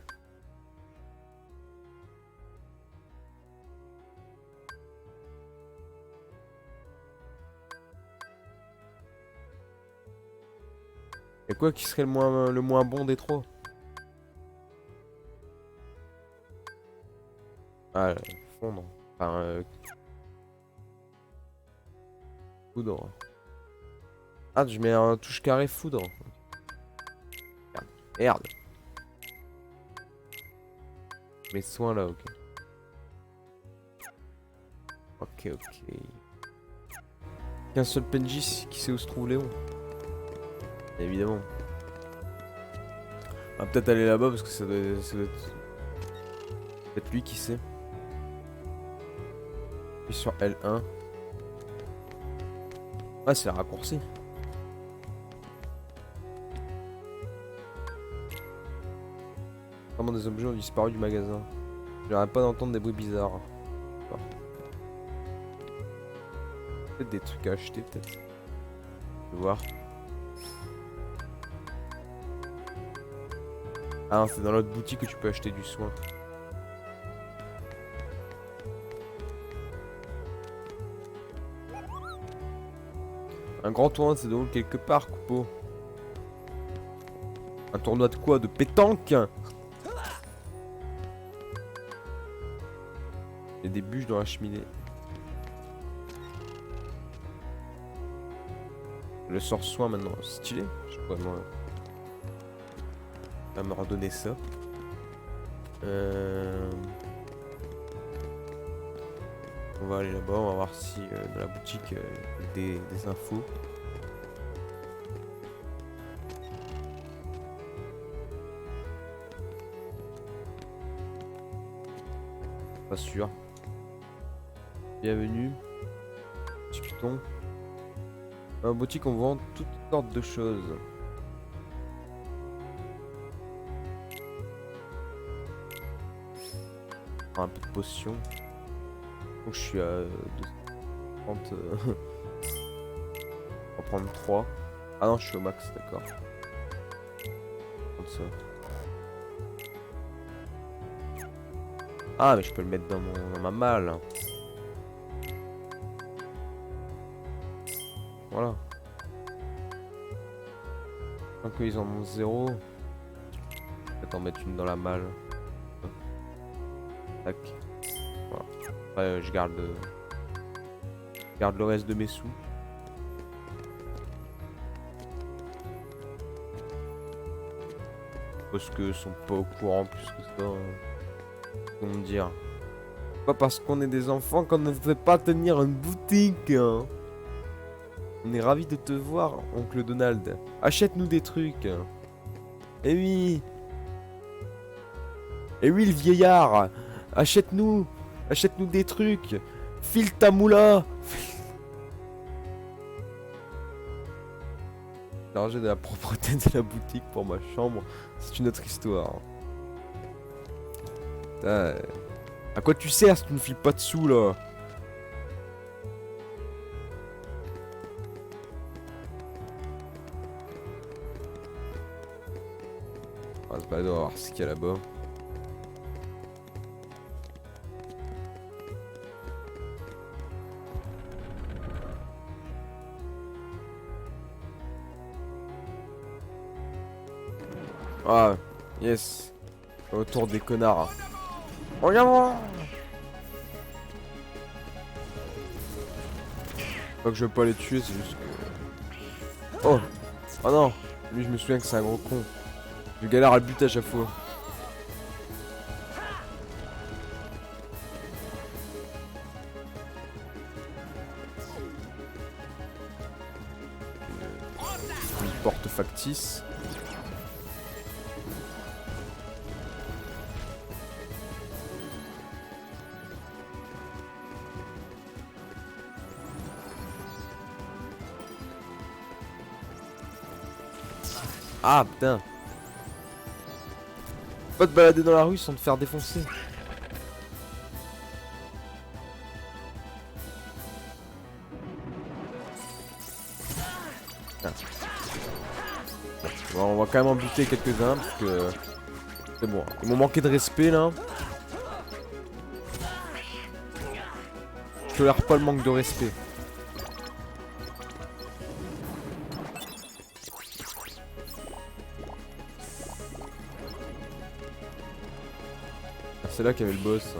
C'est quoi qui serait le moins bon des trois? Ah, fondre. Enfin, foudre. Ah, je mets un touche carré foudre. Merde. Mes soins là, ok. Ok. Qu'un seul PNJ qui sait où se trouve Léon. Évidemment. On va peut-être aller là-bas parce que ça doit être... peut-être lui qui sait. Puis sur L1. Ah, c'est raccourci. Vraiment des objets ont disparu du magasin. J'arrête pas d'entendre des bruits bizarres. Bon. Peut-être des trucs à acheter, peut-être. Je vais voir. Ah non, c'est dans l'autre boutique que tu peux acheter du soin. Un grand tournoi c'est drôle quelque part, Coupeau. Un tournoi de quoi? De pétanque? Il y a des bûches dans la cheminée. Le sort soin maintenant, stylé. Je pourrais me redonner ça. On va aller là-bas, on va voir si dans la boutique il y a des infos. Pas sûr. Bienvenue. Discutons. Dans la boutique on vend toutes sortes de choses. Un peu de potions. Donc je suis à 230. On va prendre 3. Ah non, je suis au max, d'accord. Prendre ça. Ah, mais je peux le mettre dans ma malle. Voilà. Tant qu'ils en ont 0. Peut-être en mettre une dans la malle. Tac. Voilà. Après, je garde le reste de mes sous. Parce que sont pas au courant plus que ça. Comment dire? Pas parce qu'on est des enfants qu'on ne sait pas tenir une boutique. Hein. On est ravis de te voir, oncle Donald. Achète-nous des trucs. Eh oui. Eh oui, le vieillard. Achète-nous des trucs. File ta moula. Chargé de la propreté de la boutique pour ma chambre. C'est une autre histoire. Putain, à quoi tu sers si tu ne files pas de sous là? On va se balader, on va voir ce qu'il y a là-bas. Ah, yes. Autour des connards. Regarde-moi. Pas que je veux pas les tuer, c'est juste que... Oh. Oh non. Lui, je me souviens que c'est un gros con. Je galère à le buter à chaque fois. Une porte factice. Ah putain. Pas te balader dans la rue sans te faire défoncer. Putain. Bon, on va quand même en buter quelques-uns parce que c'est bon. Ils m'ont manqué de respect là. Je tolère pas le manque de respect. c'est là qu'il y avait le boss.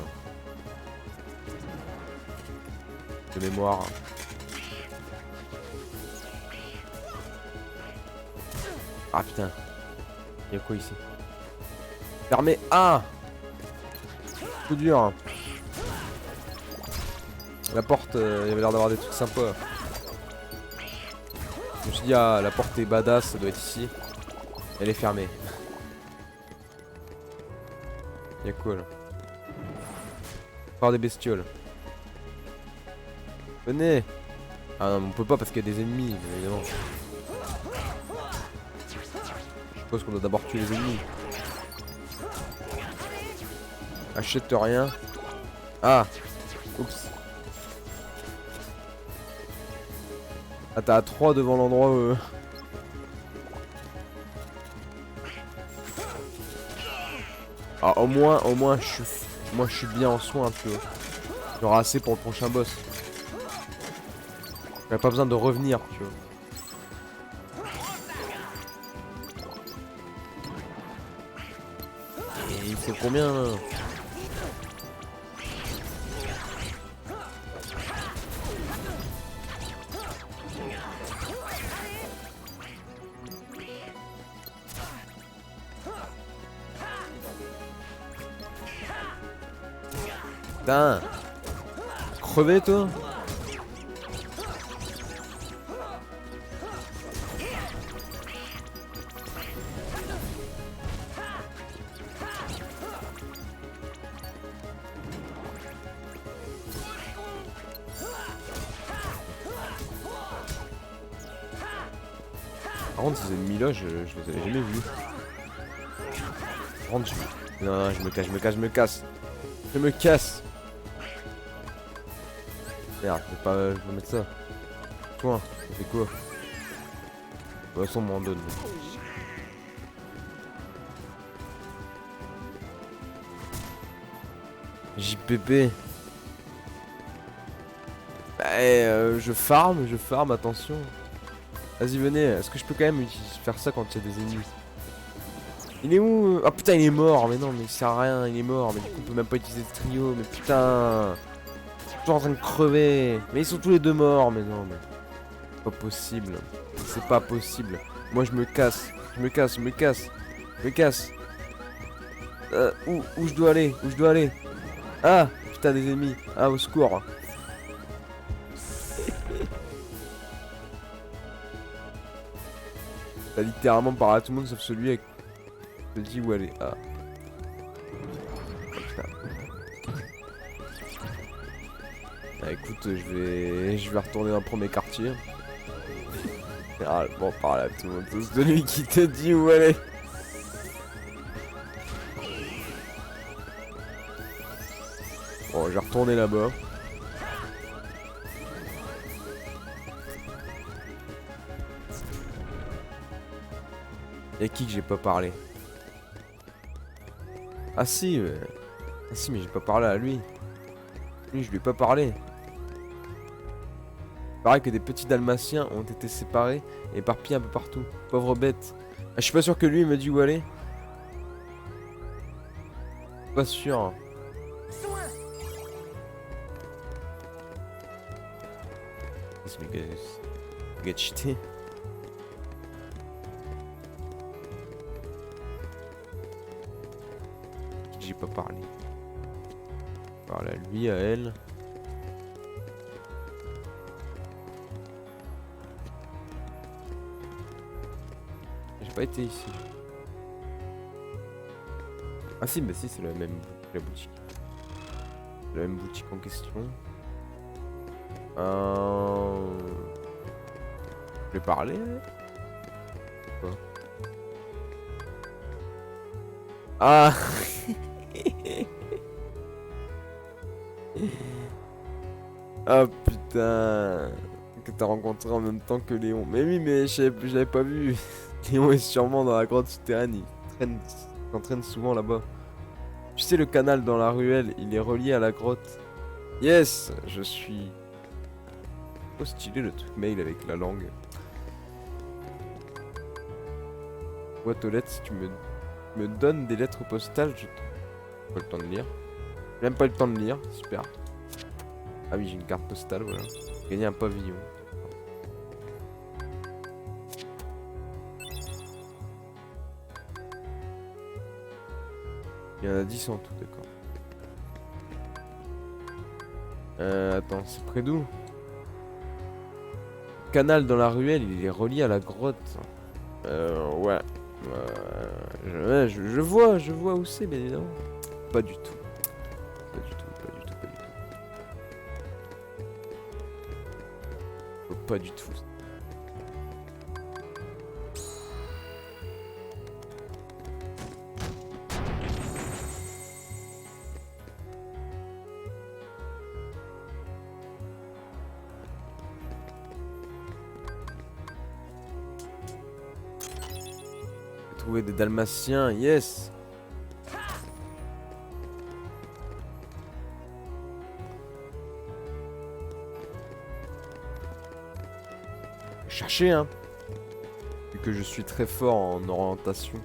De mémoire. Ah putain. Y'a quoi ici? Fermé. Ah! Tout dur. La porte, il avait l'air d'avoir des trucs sympas. Je me suis dit, ah, la porte est badass, ça doit être ici. Elle est fermée. Y'a quoi là? Encore des bestioles. Venez! Ah non, mais on peut pas parce qu'il y a des ennemis, évidemment. Je suppose qu'on doit d'abord tuer les ennemis. Achète rien. Ah! Oups. Ah, t'as 3 devant l'endroit où... Ah, au moins, je suis bien en soin, tu vois. J'aurai assez pour le prochain boss. J'aurais pas besoin de revenir, tu vois. Et il faut combien là? Putain! Crevé toi? Par contre, ces ennemis là, je les avais jamais vus. Par contre, non, je me casse, je me casse. Merde, je vais mettre ça. Toi, ça fait quoi? De toute façon, on m'en donne. JPP. Bah, je farm, attention. Vas-y, venez. Est-ce que je peux quand même faire ça quand il y a des ennemis? Il est où? Ah putain, il est mort. Mais non, mais il sert à rien, il est mort. Mais du coup, on peut même pas utiliser le trio. Mais putain. Je suis toujours en train de crever. Mais ils sont tous les deux morts. Mais non, mais. C'est pas possible. C'est pas possible. Moi, je me casse. Je me casse. Où je dois aller? Ah putain, des ennemis. Ah, au secours. T'as littéralement parlé à tout le monde sauf celui avec... Je te dis où aller. Ah. Ah, écoute, je vais retourner dans le premier quartier. Ah, bon, parle à tout le monde. C'est celui qui te dit où aller. Bon, je vais retourner là-bas. Y'a qui que j'ai pas parlé? Ah si, mais j'ai pas parlé à lui. Lui, je lui ai pas parlé. Il paraît que des petits dalmatiens ont été séparés et éparpillés un peu partout. Pauvre bête. Ah, je suis pas sûr que lui il me dit où aller. Pas sûr. C'est méga cheaté. J'ai pas parlé. Parle à lui, à elle. J'ai pas été ici. Ah si, bah si, c'est la même la boutique. La même boutique en question. Je vais parler. Quoi? Ah. Ah putain. Que t'as rencontré en même temps que Léon. Mais oui, mais je l'avais pas vu. Léon est sûrement dans la grotte souterraine. Il s'entraîne souvent là-bas. Tu sais, le canal dans la ruelle, il est relié à la grotte. Yes, je suis... Oh stylé le truc mail avec la langue. Boîte aux lettres, si tu me donnes des lettres postales, je... Pas le temps de lire. J'ai même pas eu le temps de lire, super. Ah oui, j'ai une carte postale, voilà. Gagner un pavillon. Il y en a 10 en tout, d'accord. Attends, c'est près d'où? Canal dans la ruelle, il est relié à la grotte. Ouais. Je vois où c'est, bien évidemment. Pas du tout. Pas du tout, pas du tout, pas du tout. Pas du tout. Trouver des dalmatiens, yes. Chercher hein. Vu que je suis très fort en orientation.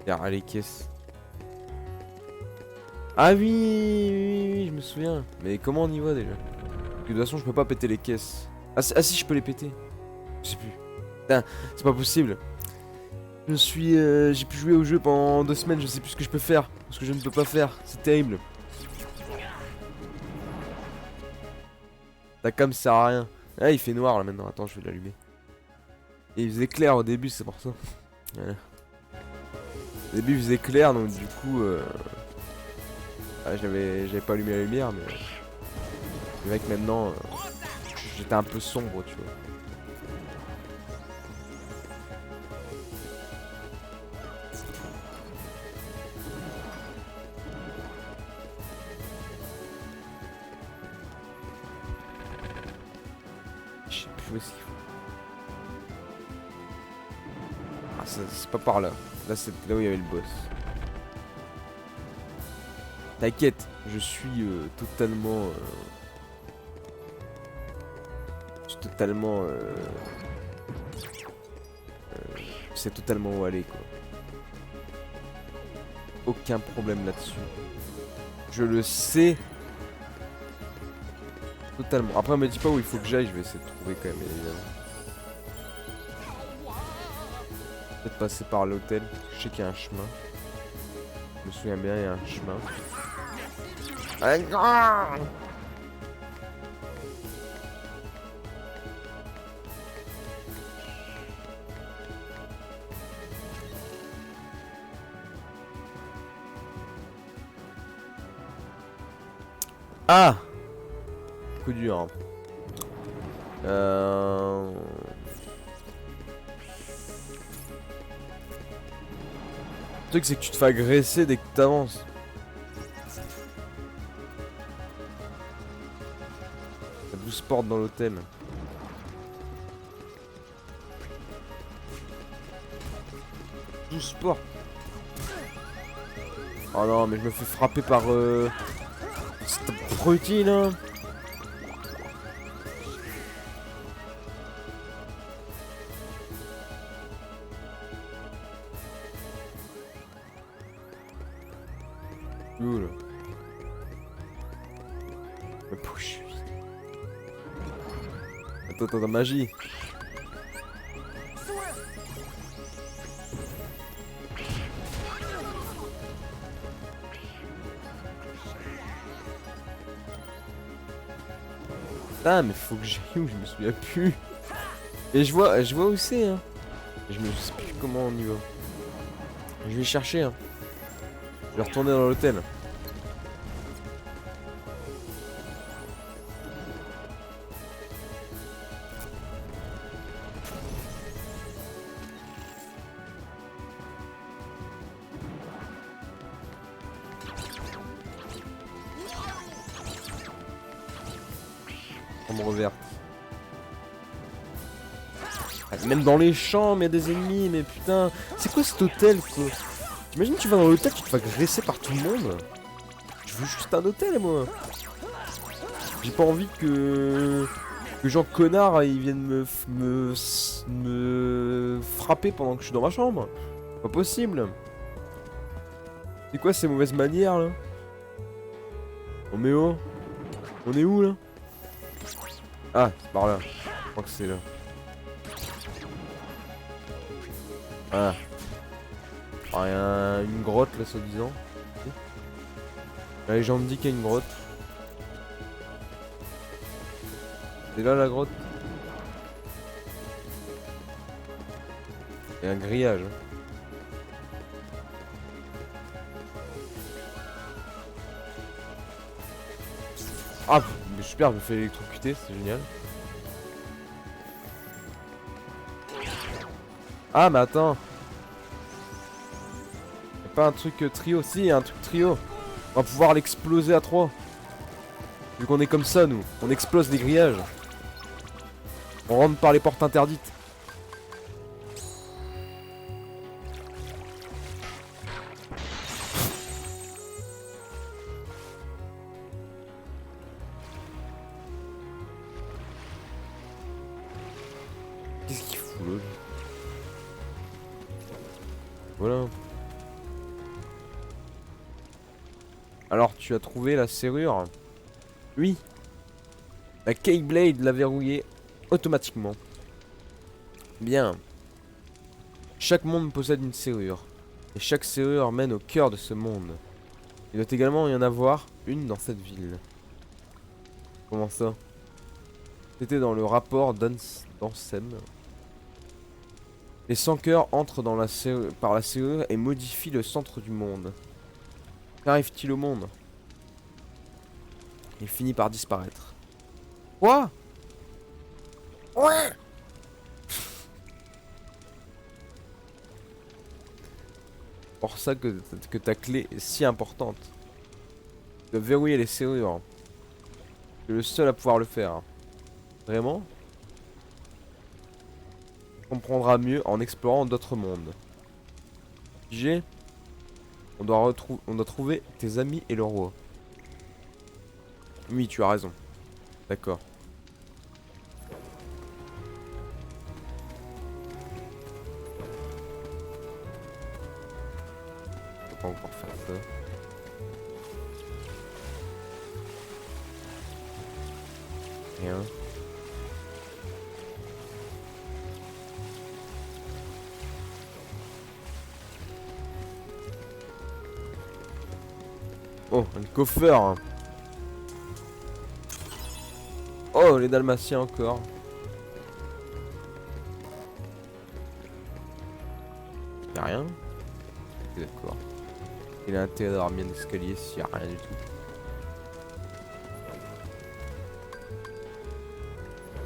Derrière les caisses. Ah oui, je me souviens. Mais comment on y va déjà? De toute façon je peux pas péter les caisses. Ah si je peux les péter. Je sais plus. Putain, c'est pas possible. J'ai pu jouer au jeu pendant 2 semaines, je sais plus ce que je peux faire. Ce que je ne peux pas faire, c'est terrible. Ta cam sert à rien. Ah il fait noir là maintenant, attends je vais l'allumer. Et il faisait clair au début, c'est pour ça. Voilà. Au début il faisait clair donc du coup j'avais pas allumé la lumière mais... Le mec maintenant j'étais un peu sombre tu vois. Je sais plus où est-ce qu'il faut. Ah c'est pas par là. Là c'est là où il y avait le boss. T'inquiète, je suis totalement... c'est totalement où aller quoi. Aucun problème là-dessus. Je le sais. Totalement. Après me dis pas où il faut que j'aille, je vais essayer de trouver quand même évidemment. Peut-être passer par l'hôtel. Je sais qu'il y a un chemin. Je me souviens bien, il y a un chemin. Ah! Coup dur. Hein. Le truc c'est que tu te fais agresser dès que t'avances. T'as 12 portes dans l'hôtel. Portes. Oh non mais je me fais frapper par cette abruti là. Cool. Me push. Attends, la magie. Ah mais faut que j'aille où, je me souviens plus. Et je vois où c'est hein. Je me sais plus comment on y va. Je vais chercher hein. Je vais retourner dans l'hôtel. Ombre verte. Même dans les champs, mais il y a des ennemis, mais putain. C'est quoi cet hôtel quoi? Imagine tu vas dans l'hôtel, tu te fais agresser par tout le monde. Je veux juste un hôtel moi. J'ai pas envie que Que genre connard, ils viennent me frapper pendant que je suis dans ma chambre. Pas possible. C'est quoi ces mauvaises manières là? On met où? On est où là? Ah, c'est par là. Je crois que c'est là. Ah. Ah, y a une grotte là, soi-disant. La légende dit qu'il y a une grotte. C'est là la grotte. Il y a un grillage. Ah, mais super, je me fais électrocuter, c'est génial. Ah, mais attends. Y'a pas un truc trio? Si, y a un truc trio. On va pouvoir l'exploser à 3. Vu qu'on est comme ça, nous. On explose les grillages. On rentre par les portes interdites. Qu'est-ce qu'il fout là? Voilà. Alors, tu as trouvé la serrure? Oui. La Keyblade l'a verrouillée automatiquement. Bien. Chaque monde possède une serrure. Et chaque serrure mène au cœur de ce monde. Il doit également y en avoir une dans cette ville. Comment ça? C'était dans le rapport d'Ansem. Les 100 cœurs entrent dans par la serrure et modifient le centre du monde. Qu'arrive-t-il au monde? Il finit par disparaître. Quoi? Ouais. Pour ça que ta clé est si importante. Tu dois verrouiller les serrures. Tu es le seul à pouvoir le faire. Vraiment? On comprendra mieux en explorant d'autres mondes. J'ai. On doit trouver tes amis et le roi. Oui, tu as raison. D'accord. Faut pas encore faire ça. Rien. Oh, un coffre. Oh, les dalmatiens encore. Y'a rien? Ok, d'accord. Il a intérêt d'avoir bien d'escalier s'il y a rien du tout.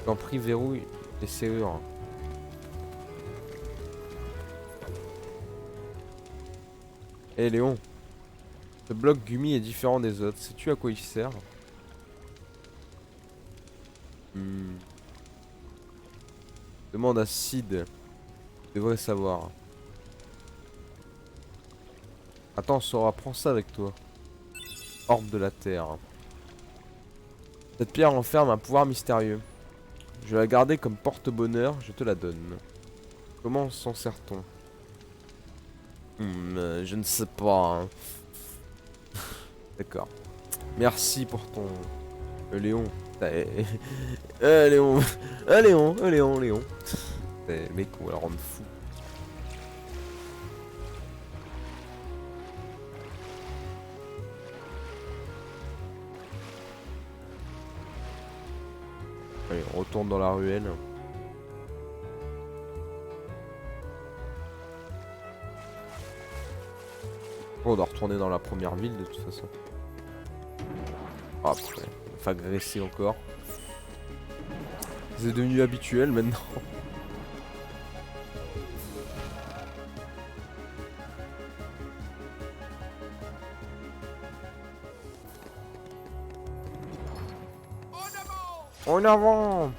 J'en prie, verrouille les serrures. Eh Léon, ce bloc Gumi est différent des autres. Sais-tu à quoi il sert? Demande à Sid. Tu devrais savoir. Attends, Sora, prends ça avec toi. Orbe de la Terre. Cette pierre renferme un pouvoir mystérieux. Je vais la garder comme porte-bonheur, je te la donne. Comment s'en sert-on? Je ne sais pas. Hein. D'accord. Merci pour ton... Léon. Léon. Léon. Mec, on va la rendre fou. Allez, on retourne dans la ruelle. On doit retourner dans la première ville de toute façon. Ah putain, on va agresser encore. C'est devenu habituel maintenant. En avant!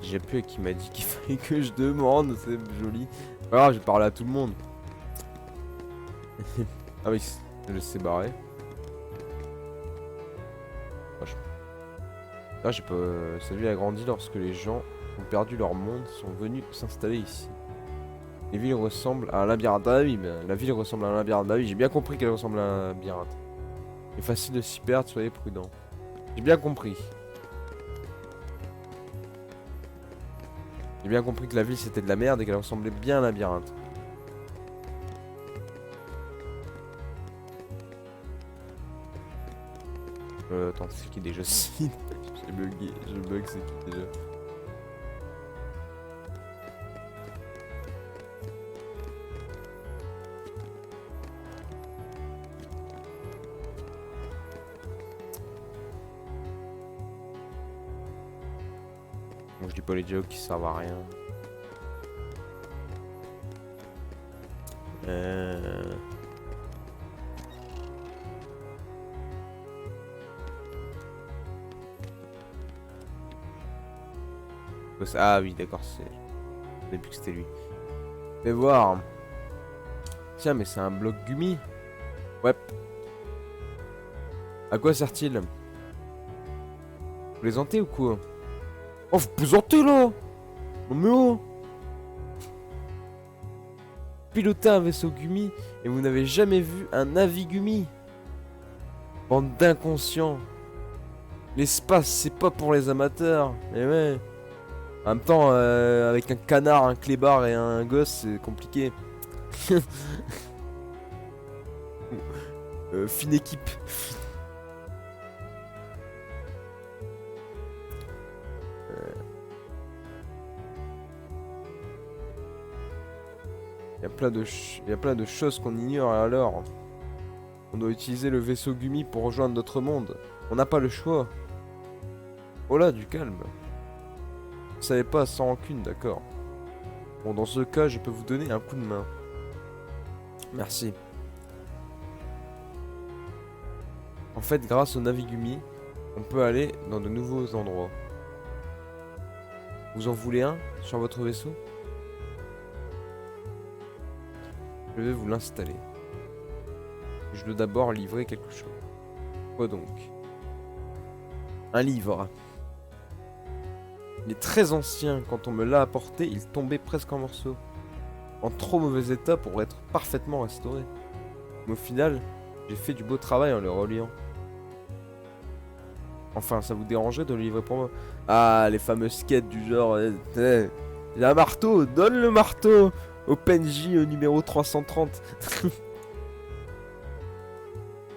J'ai plus qui m'a dit qu'il fallait que je demande, c'est joli. Alors je parle à tout le monde. Ah oui, je le sais barrer. Là j'ai pas... Sa ville a grandi lorsque les gens ont perdu leur monde, sont venus s'installer ici. Les villes ressemblent à un labyrinthe. Ah oui, mais la ville ressemble à un labyrinthe. Bah oui, j'ai bien compris qu'elle ressemble à un labyrinthe. Il est facile de s'y perdre, soyez prudents. J'ai bien compris. J'ai bien compris que la ville c'était de la merde et qu'elle ressemblait bien à un labyrinthe. Attends, c'est qui déjà? J'ai bugué, je bug, c'est qui déjà? Bon, je dis pas les dialogues qui servent à rien. Ah oui, d'accord, c'est... Je savais plus que c'était lui. Fais voir. Tiens, mais c'est un bloc gummi. Ouais. À quoi sert-il? Vous plaisantez ou quoi? Oh, vous plaisantez là? Non mais oh! Pilotez un vaisseau gummi et vous n'avez jamais vu un navigumi. Bande d'inconscients. L'espace, c'est pas pour les amateurs. Mais ouais. En même temps, avec un canard, un clébard et un gosse, c'est compliqué. Fine équipe. Il y a plein de choses qu'on ignore alors. On doit utiliser le vaisseau Gumi pour rejoindre notre monde. On n'a pas le choix. Oh là, du calme. Vous savez pas, sans rancune, d'accord. Bon, dans ce cas, je peux vous donner un coup de main. Merci. En fait, grâce au Navigumi, on peut aller dans de nouveaux endroits. Vous en voulez un sur votre vaisseau? Je vais vous l'installer. Je dois d'abord livrer quelque chose. Quoi donc? Un livre. Il est très ancien. Quand on me l'a apporté, il tombait presque en morceaux. En trop mauvais état pour être parfaitement restauré. Mais au final, j'ai fait du beau travail en le reliant. Enfin, ça vous dérangerait de le livrer pour moi? Ah, les fameuses quêtes du genre... J'ai un marteau, donne le marteau au PNJ au numéro 330.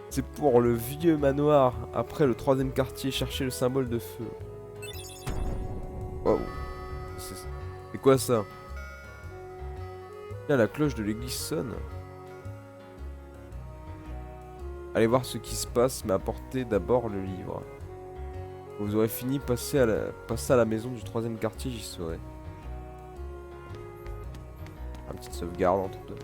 C'est pour le vieux manoir. Après le 3e quartier, chercher le symbole de feu. Wow. C'est quoi ça? Tiens, la cloche de l'église sonne. Allez voir ce qui se passe, mais apportez d'abord le livre. Vous aurez fini, passez à la maison du 3e quartier, j'y serai. Une petite sauvegarde entre deux.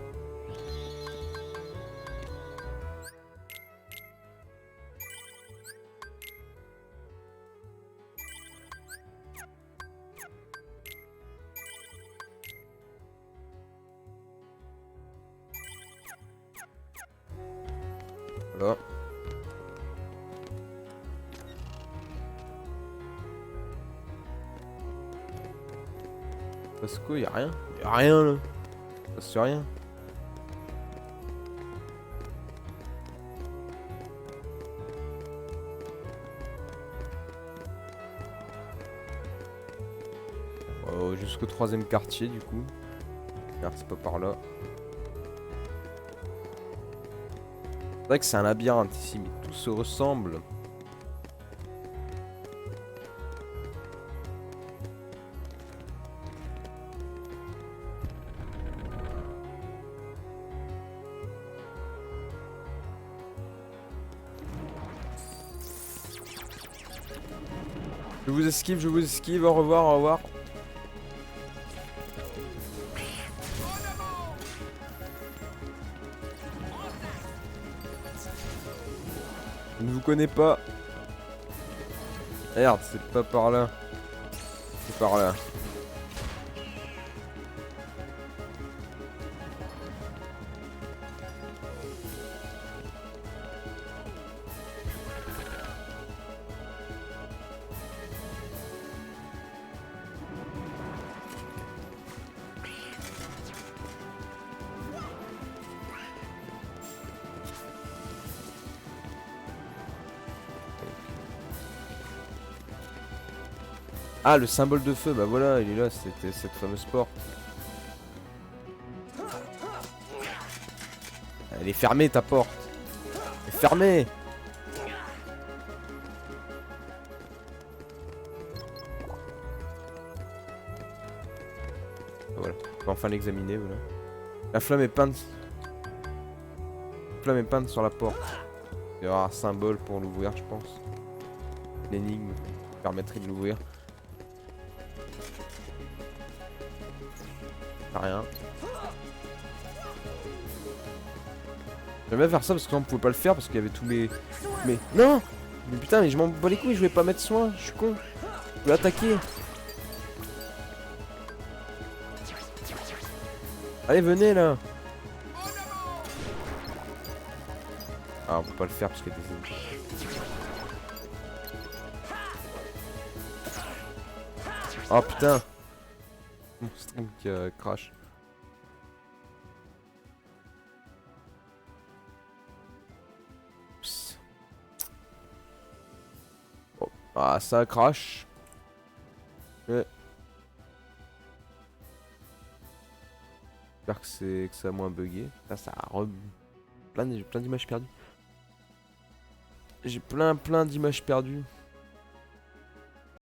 Voilà. Parce que y a rien. Y a rien là. Ça se fait rien. Jusqu'au 3e quartier du coup. Merde, c'est pas par là. C'est vrai que c'est un labyrinthe ici, mais tout se ressemble. Je vous esquive, au revoir, au revoir. Je ne vous connais pas. Merde, c'est pas par là. C'est par là. Ah, le symbole de feu, bah voilà, il est là, c'était cette fameuse porte. Elle est fermée ta porte. Elle est fermée. Voilà, on va enfin l'examiner, voilà. La flamme est peinte. La flamme est peinte sur la porte. Il y aura un symbole pour l'ouvrir, je pense. L'énigme permettrait de l'ouvrir. Rien. J'aimerais bien faire ça parce qu'on pouvait pas le faire parce qu'il y avait tous les... Mais non. Mais putain, mais je m'en bats les couilles, je vais pas mettre soin, je suis con. Je vais attaquer. Allez, venez là. Ah, on peut pas le faire parce qu'il y a des ennemis. Oh putain. Mon stream qui crash. Oups. Oh. Ah, ça crash. Ouais. J'espère que ça a moins bugué. Là, ça a plein d'images perdues. J'ai plein d'images perdues.